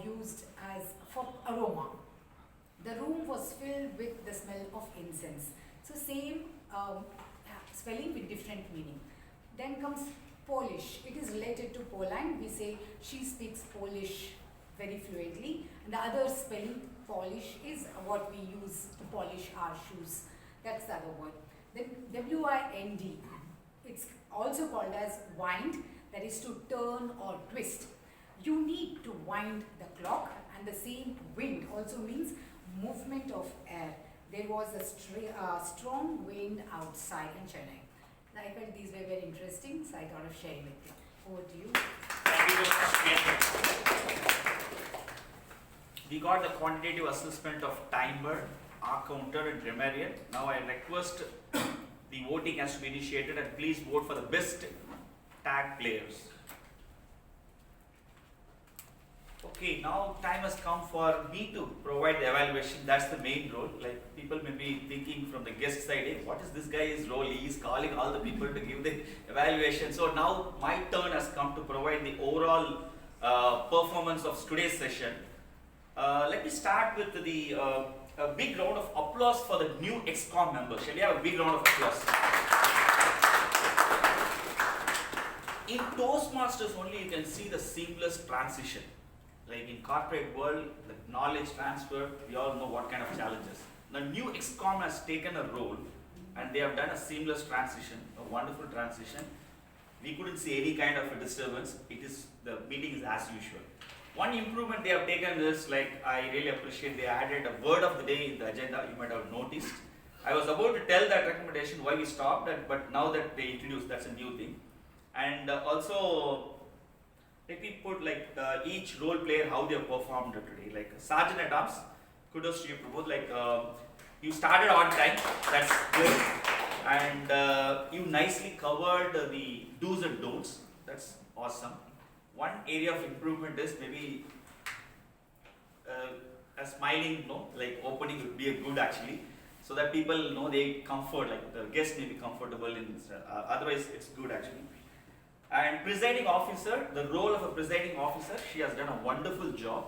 used as for aroma. The room was filled with the smell of incense. So same spelling with different meaning. Then comes Polish. It is related to Poland. We say she speaks Polish very fluently. And the other spelling, Polish, is what we use to polish our shoes. That's the other word. Then W-I-N-D. It's also called as wind, that is to turn or twist. You need to wind the clock, and the same wind also means movement of air. There was a strong wind outside in Chennai. I felt these were very interesting, so I thought of sharing with you. Over to you. We got the quantitative assessment of timer, R counter and grammarian. Now I request the voting has to be initiated, and please vote for the best tag players. Okay, now time has come for me to provide the evaluation. That's the main role. Like, people may be thinking from the guest side, hey, what is this guy's role? He is calling all the people to give the evaluation. So now my turn has come to provide the overall performance of today's session. Let me start with the a big round of applause for the new ExCom members. Shall we have a big round of applause? In Toastmasters only you can see the seamless transition. Like in corporate world, the knowledge transfer, we all know what kind of challenges. The new ExCom has taken a role and they have done a seamless transition, a wonderful transition. We couldn't see any kind of a disturbance. The meeting is as usual. One improvement they have taken is, like, I really appreciate, they added a word of the day in the agenda. You might have noticed. I was about to tell that recommendation why we stopped, but now that they introduced, that's a new thing. And also, let me put like each role player, how they have performed today. Like Sergeant at Arms, kudos to you, Prabodh. Like you started on time, that's good. And you nicely covered the do's and don'ts, that's awesome. One area of improvement is maybe a smiling, like opening would be a good actually, so that people know they comfort, like the guests may be comfortable in. Otherwise, it's good actually. And presiding officer, the role of a presiding officer, she has done a wonderful job,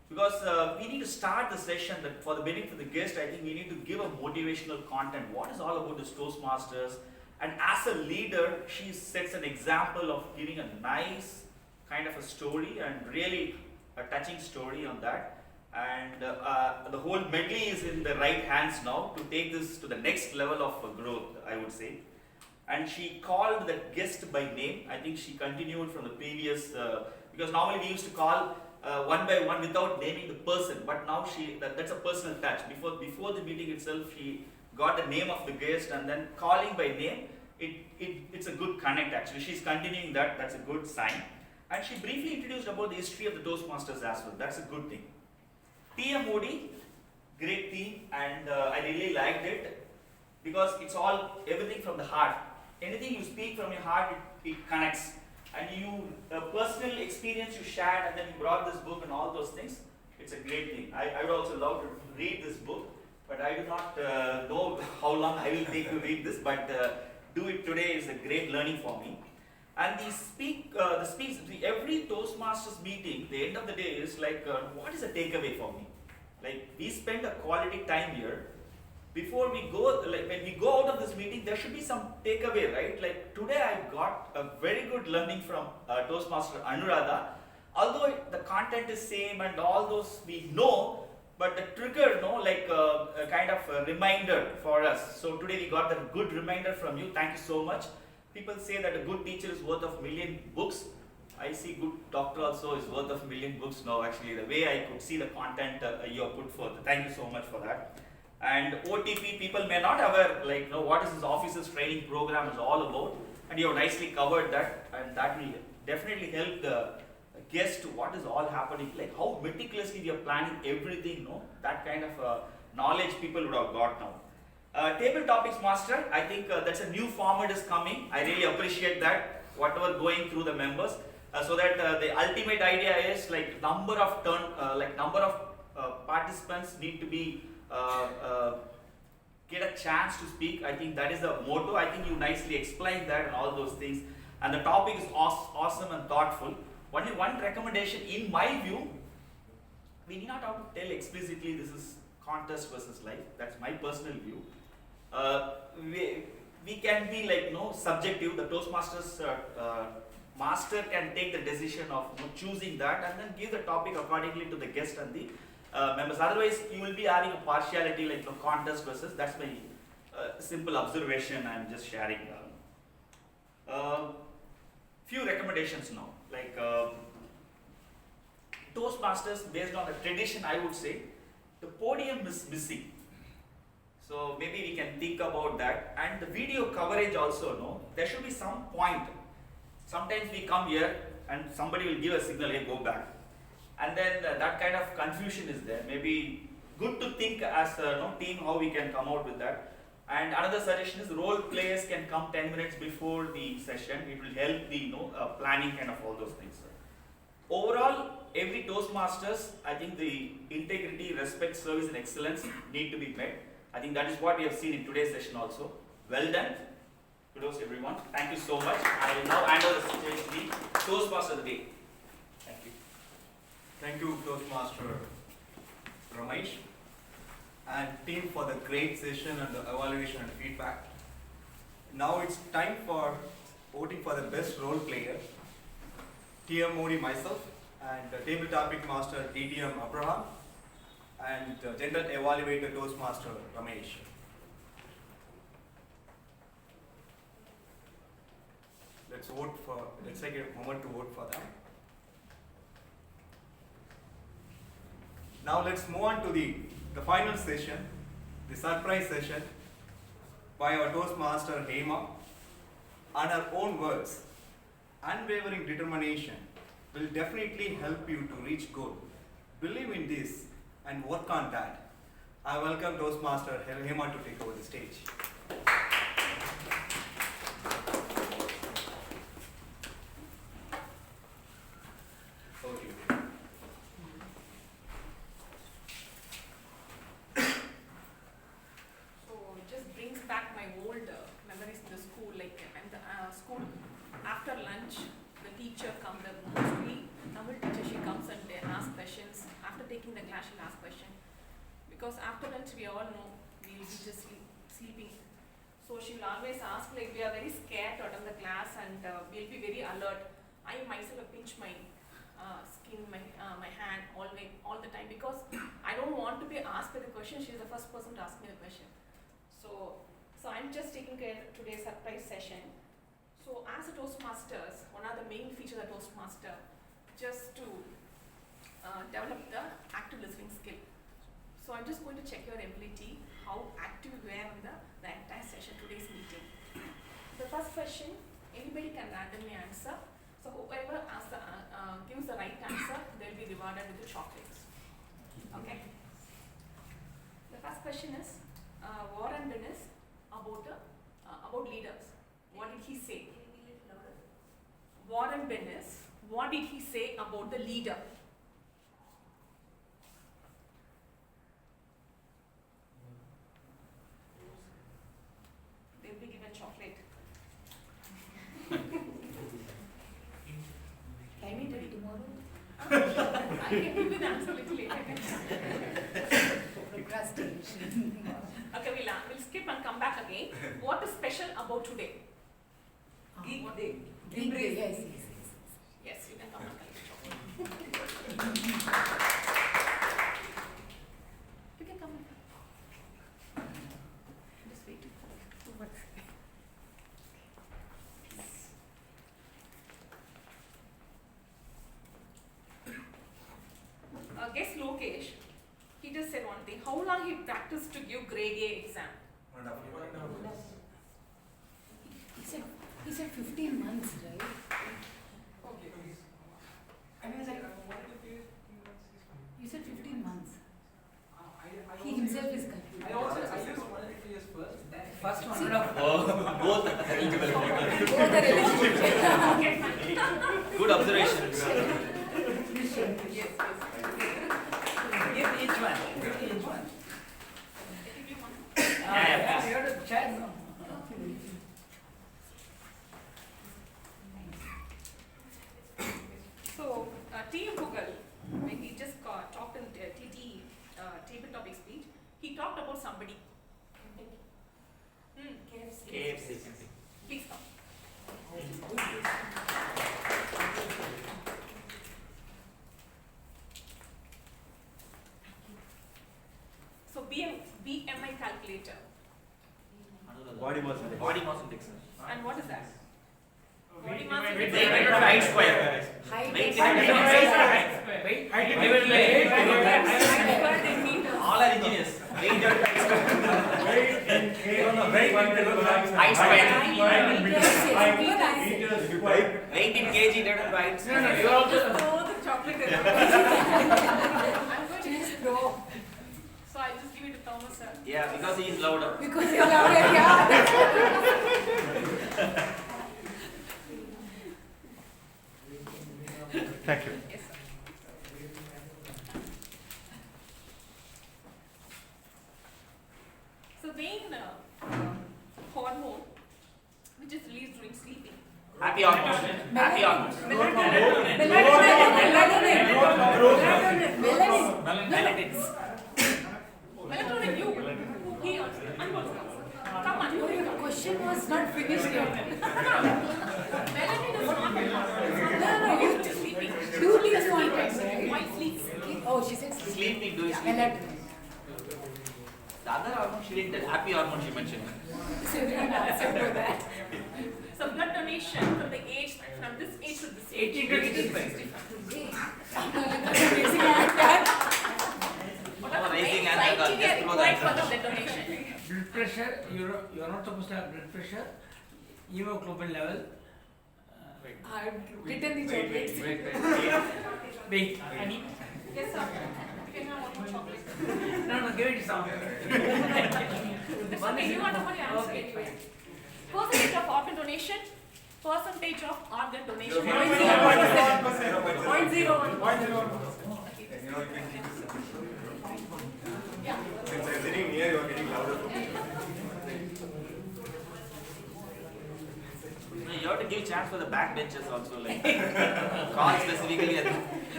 because we need to start the session that for the benefit of the guest. I think we need to give a motivational content. What is all about this Toastmasters? And as a leader, she sets an example of giving a nice kind of a story, and really a touching story on that. And the whole medley is in the right hands now to take this to the next level of growth, I would say. And she called the guest by name. I think she continued from the previous, because normally we used to call one by one without naming the person, but now that's a personal touch. Before the meeting itself, she got the name of the guest, and then calling by name, it's a good connect actually. She's continuing that, that's a good sign. And she briefly introduced about the history of the Toastmasters as well. That's a good thing. TMOD, great theme, and I really liked it because it's all everything from the heart. Anything you speak from your heart, it connects. And you, personal experience you shared, and then you brought this book and all those things. It's a great thing. I would also love to read this book, but I do not know how long I will take to read this, but do it today is a great learning for me. And every Toastmasters meeting, the end of the day is like, what is a takeaway for me? Like, we spend a quality time here. Before we go, like when we go out of this meeting, there should be some takeaway, right? Like today I got a very good learning from Toastmaster Anuradha. Although the content is same and all those we know, but the trigger, like a kind of a reminder for us. So today we got that good reminder from you. Thank you so much. People say that a good teacher is worth of million books. I see good doctor also is worth of million books now. Actually, the way I could see the content you have put forth. Thank you so much for that. And OTP, people may not aware, what is this officers training program is all about, and you have nicely covered that, and that will definitely help the guest to what is all happening, like how meticulously we are planning everything, that kind of knowledge people would have got now. Table topics master, I think that's a new format is coming. I really appreciate that, whatever going through the members, so that the ultimate idea is number of participants need to be get a chance to speak. I think that is the motto. I think you nicely explained that and all those things. And the topic is awesome and thoughtful. Only one recommendation, in my view, we need not have to tell explicitly this is contest versus life. That's my personal view. We can be subjective. The Toastmasters master can take the decision of choosing that and then give the topic accordingly to the guest and the members. Otherwise, you will be having a partiality contest versus. That's my simple observation I'm just sharing. Few recommendations now. Toastmasters, based on the tradition, I would say, the podium is missing. So maybe we can think about that. And the video coverage also, there should be some point. Sometimes we come here and somebody will give a signal, hey, go back. And then that kind of confusion is there. Maybe good to think as a team how we can come out with that. And another suggestion is role players can come 10 minutes before the session. It will help the planning kind of all those things. Overall, every Toastmasters, I think the integrity, respect, service and excellence need to be met. I think that is what we have seen in today's session also. Well done. Kudos everyone. Thank you so much. I will now hand over the stage to the Toastmaster of the day. Thank you. Thank you, Toastmaster Ramesh and team for the great session and the evaluation and feedback. Now it's time for voting for the best role player. TM Modi myself and table topic master DTM Abraham and general evaluator Toastmaster Ramesh. Let's take a moment to vote for them. Now let's move on to the final session, the surprise session by our Toastmaster Hema. On her own words, unwavering determination will definitely help you to reach goal. Believe in this and work on that. I welcome Toastmaster Hema to take over the stage. Because after lunch we all know we will be just sleeping. So she will always ask, we are very scared out of the class and we'll be very alert. I myself pinch my skin, my hand all the time because I don't want to be asked by the question. She is the first person to ask me the question. So I'm just taking care of today's surprise session. So as a Toastmasters, one of the main features of Toastmaster, just to develop the active listening skill. So I'm just going to check your ability, how active you were in the entire session, today's meeting. The first question, anybody can randomly answer. So whoever gives the right answer, they'll be rewarded with the chocolates. Okay. The first question is Warren Dennis about leaders. What did he say? Warren Dennis, what did he say about the leader? They'll be given chocolate. Can we tell tomorrow? I can give you the answer a little later. Procrastination. Okay, we'll skip and come back again. What is special about today? Geek Day. Geek Day, yes. Yes, you can come and collect chocolate. You can come and just wait. Guess Lokesh, he just said one thing. How long he practiced to give grade A exam? 1.5 years. He said 15 months, right? Okay. I mean, like, you said 15 months. He also himself used- is confused. I used 1.5 years first. First one. Both are eligible. Both are eligible. Good observation. Yes. Give each one. Yeah. You have to chat. So, T.M. Google, when he just talked in TT table topic speech, he talked about somebody. KFC. Please come. So, BMI calculator. Body mass index. Body mass index. And what is that? Body mass Weight index. divided by height square. Weight divided by height square. All are engineers. Weight divided by height square. Height square. Weight in kg divided by height square. No, you are also the chocolate. I'm going to use pro. So I'll just give it to Thomas, sir. Yeah, because he is louder. Because you're louder, yeah. Thank you. Yes, sir. So main hormone which is released during sleeping. Happy hormone. Happy hormone. Melatonin, you. He also. Come on. The question was not finished yet. Melanin is not No, you sleeping. two things wanted, right? Why sleep? Oh, she said sleeping. Sleeping, do you sleep? Melatonin. The other hormone she didn't tell. Happy hormone she mentioned. So everyone answered to that. So blood donation from this age to this age. 18 to 65. What are the Raising main and the- criteria just below required that. for the blood donation? Blood pressure, you're not supposed to have blood pressure. Hemoglobin level. I've written the chocolates. Wait. Yes, sir. You can have one more chocolate. No, give it to someone. It's okay, you are nobody answer anyway. Percentage of organ donation, percentage of organ donation. 0.01%. Yeah. Since I'm sitting near, you are getting louder. You have to give chance for the back benches also, like call specifically at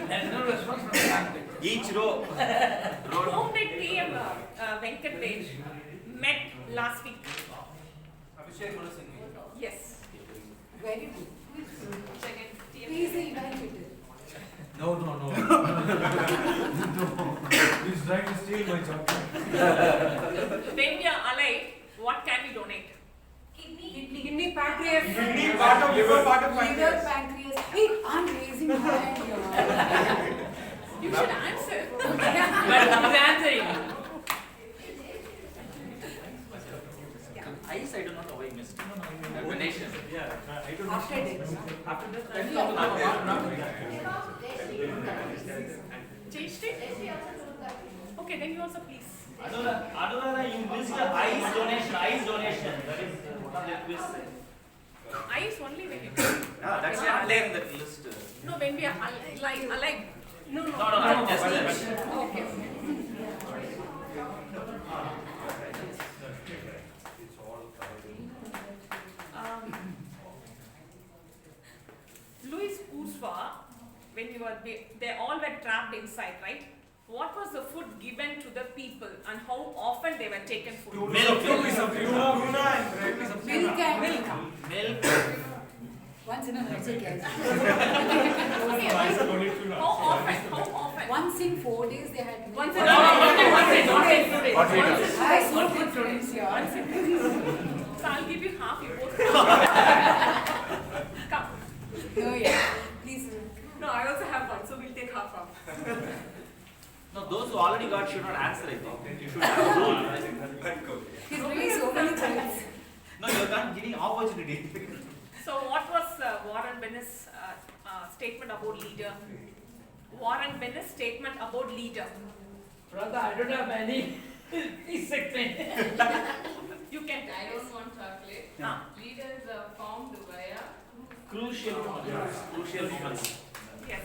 There's no response from the back bench. each row. Whom did TM Venkat Page met last week? Yes. Very good. Second, TM. He is the evaluator. No. He's trying to steal my chocolate. When we are alive, what can we donate? Kidney, pancreas. Kidney, part of liver, part of Liver, pancreas. pancreas. Hey, I'm raising my hand. You should answer. But he's answering. I Ice, I don't know how I missed. Donation. Yeah, I don't know. After dinner. After that, Then I Changed it? Okay, then you also please. Adyar, you missed the ice donation. That is one of the quiz. Ice only when you Yeah, that's not there in that list. No, when we are alive. No. No, just Okay. Louis Bourgeois, when you were they all were trapped inside, right? What was the food given to the people and how often they were taken food? Milk. Milk. Once in a while, yes. How often? Once in 4 days they had milk. Once in 2 days. I so good students here. Once in 2 days. So I'll give you half, you both. Come. No, yeah. Please. No, I also have one, so we'll take half. No, those who already got should not answer, I think. You should have one. He's doing so many things. No, you're not giving opportunity. So what was Warren Bennett's statement about leader? Warren Bennett's statement about leader. Brother, I don't have any segment. You can. I don't want chocolate. Leaders are formed via Crucial moments. Crucial moments. Yes.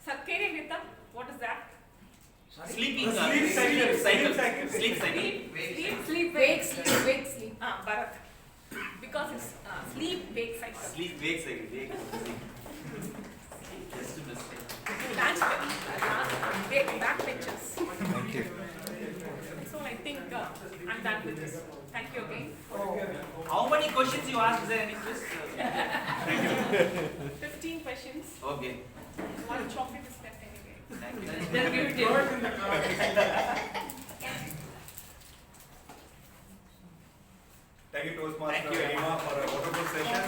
Circadian rhythm, what is that? Sleeping Sleep cycle. Sleep cycle. Wake, sleep. Bharat. Because it's sleep, wake cycle. Sleep, wake cycle. Just a mistake. Back pictures. Thank you. So I think I'm done with this. Thank you again. How many questions you asked? Is there any quiz? 15 questions. Okay. One chocolate is left anyway. Thank you. Just give it to him. Thank you, Toastmaster Thank you. Indira, for a wonderful session,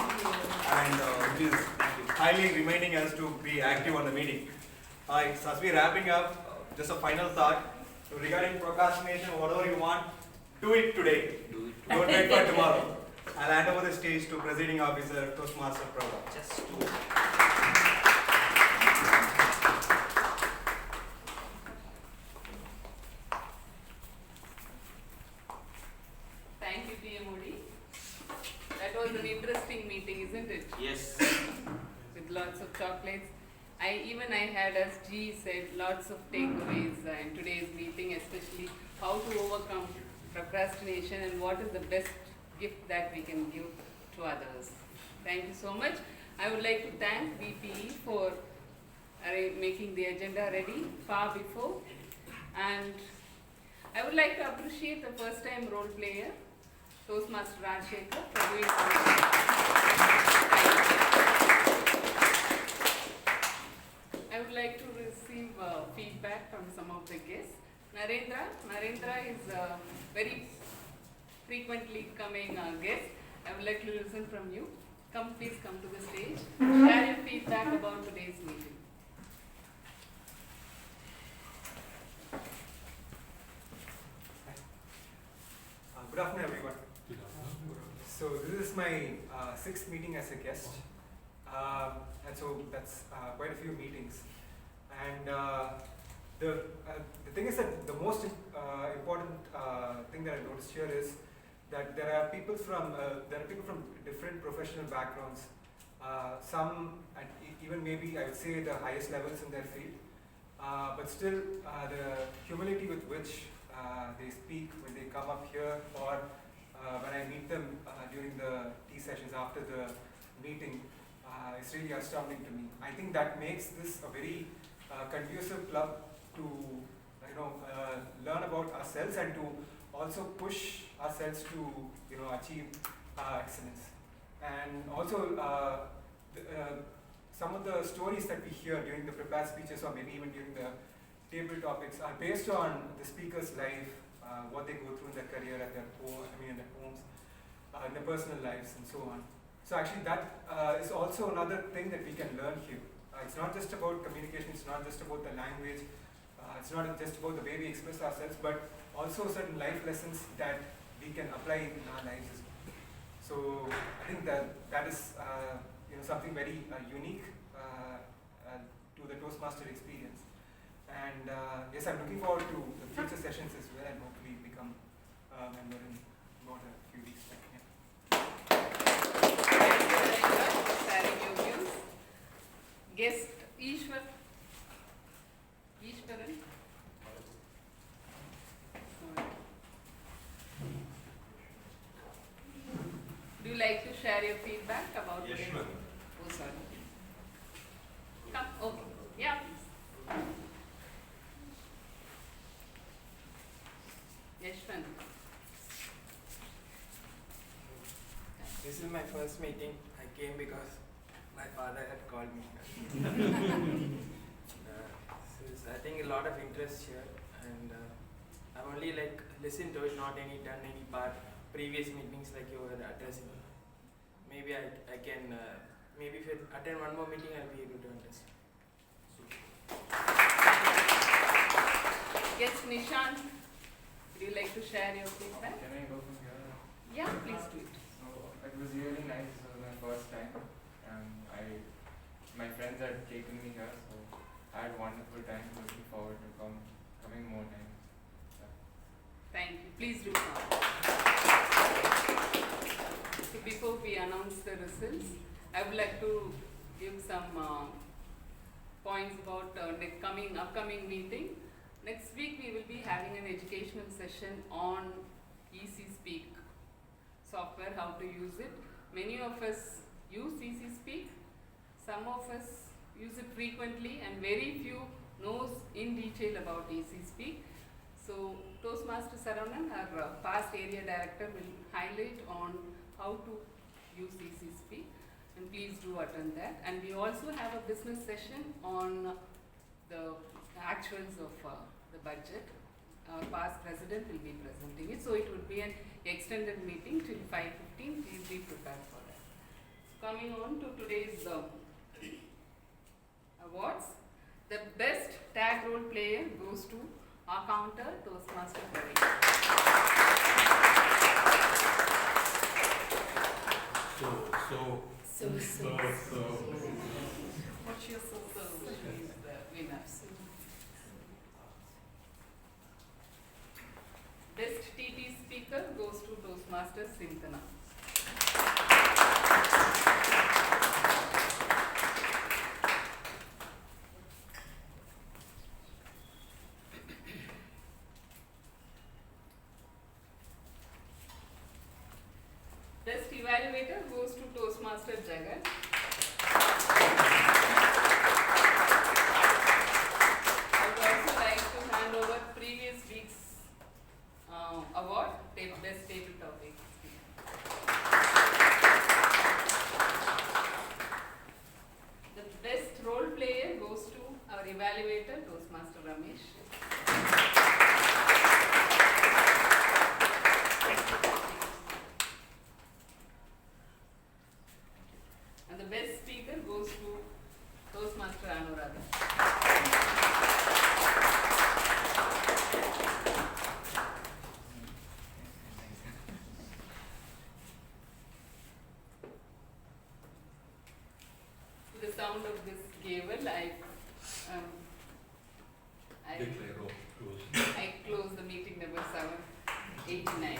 and which is highly reminding us to be active on the meeting. So as we're wrapping up, just a final thought regarding procrastination. Whatever you want, do it today. Don't wait for tomorrow. I'll hand over the stage to Presiding Officer, Toastmaster Program. Just do it. Thank you, PM Modi. That was an interesting meeting, isn't it? Yes. With lots of chocolates. I had, as G said, lots of takeaways in today's meeting, especially how to overcome procrastination and what is the best gift that we can give to others. Thank you so much. I would like to thank BPE for making the agenda ready far before, and I would like to appreciate the first time role player, Toastmaster Rajshekar, for doing I would like to receive feedback from some of the guests. Narendra is a very frequently coming guest. I would like to listen from you. Please come to the stage. Share your feedback about today's meeting. Good afternoon, everyone. So this is my sixth meeting as a guest, and so that's quite a few meetings. And the thing is that the most important thing that I noticed here is that there are people from different professional backgrounds. Some at even maybe I would say the highest levels in their field, but still the humility with which they speak when they come up here, or when I meet them during the tea sessions after the meeting, is really astounding to me. I think that makes this a very conducive club to learn about ourselves and to also push ourselves to achieve excellence. And also some of the stories that we hear during the prepared speeches, or maybe even during the table topics, are based on the speaker's life, what they go through in their career, at their home, in their homes, in their personal lives, and so on. So actually that is also another thing that we can learn here. It's not just about communication, it's not just about the language, it's not just about the way we express ourselves, but also certain life lessons that we can apply in our lives as well. So I think that is something very unique to the Toastmaster experience. And yes, I'm looking forward to the future sessions as well, and hopefully become a member in about a few weeks' time. Sharing your views. Guest Ishwaran. Do you like to share your feedback about Yes, today? ma'am. Oh, sorry. Come, okay. Yeah, please. Yashwant. This is my first meeting. I came because my father had called me. I think a lot of interest here, and I've only listened to it, not done any part. Previous meetings like you were addressing. Maybe I can, maybe if I attend one more meeting, I'll be able to understand. Yes, Nishant. Would you like to share your feedback? Can I go from here? Yeah, please do it. So it was really nice. It was my first time, and my friends had taken me here, so I had a wonderful time. Looking forward to coming more times. Yeah. Thank you. Please do come. So before we announce the results, I would like to give some points about the upcoming meeting. Next week we will be having an educational session on Easy Speak software, how to use it. Many of us use Easy Speak. Some of us use it frequently, and very few knows in detail about Easy Speak. So Toastmaster Saranan, our past area director, will highlight on how to use Easy Speak, and please do attend that. And we also have a business session on the actuals of the budget. Our past president will be presenting it, so it would be an extended meeting till 5:15. Please be prepared for that. Coming on to today's awards, the best tag role player goes to our counter, Toastmaster Ravi. What's your so? She's the winner. Best TT speaker goes to Toastmaster Sintana. Best evaluator goes to Toastmaster Jagat. I would also like to hand over previous week's award, Best Table Topic. The best role player goes to our evaluator, Toastmaster Ramesh. And the best speaker goes to Toastmaster Anuradha. To the sound of this gavel, I close the meeting number 789.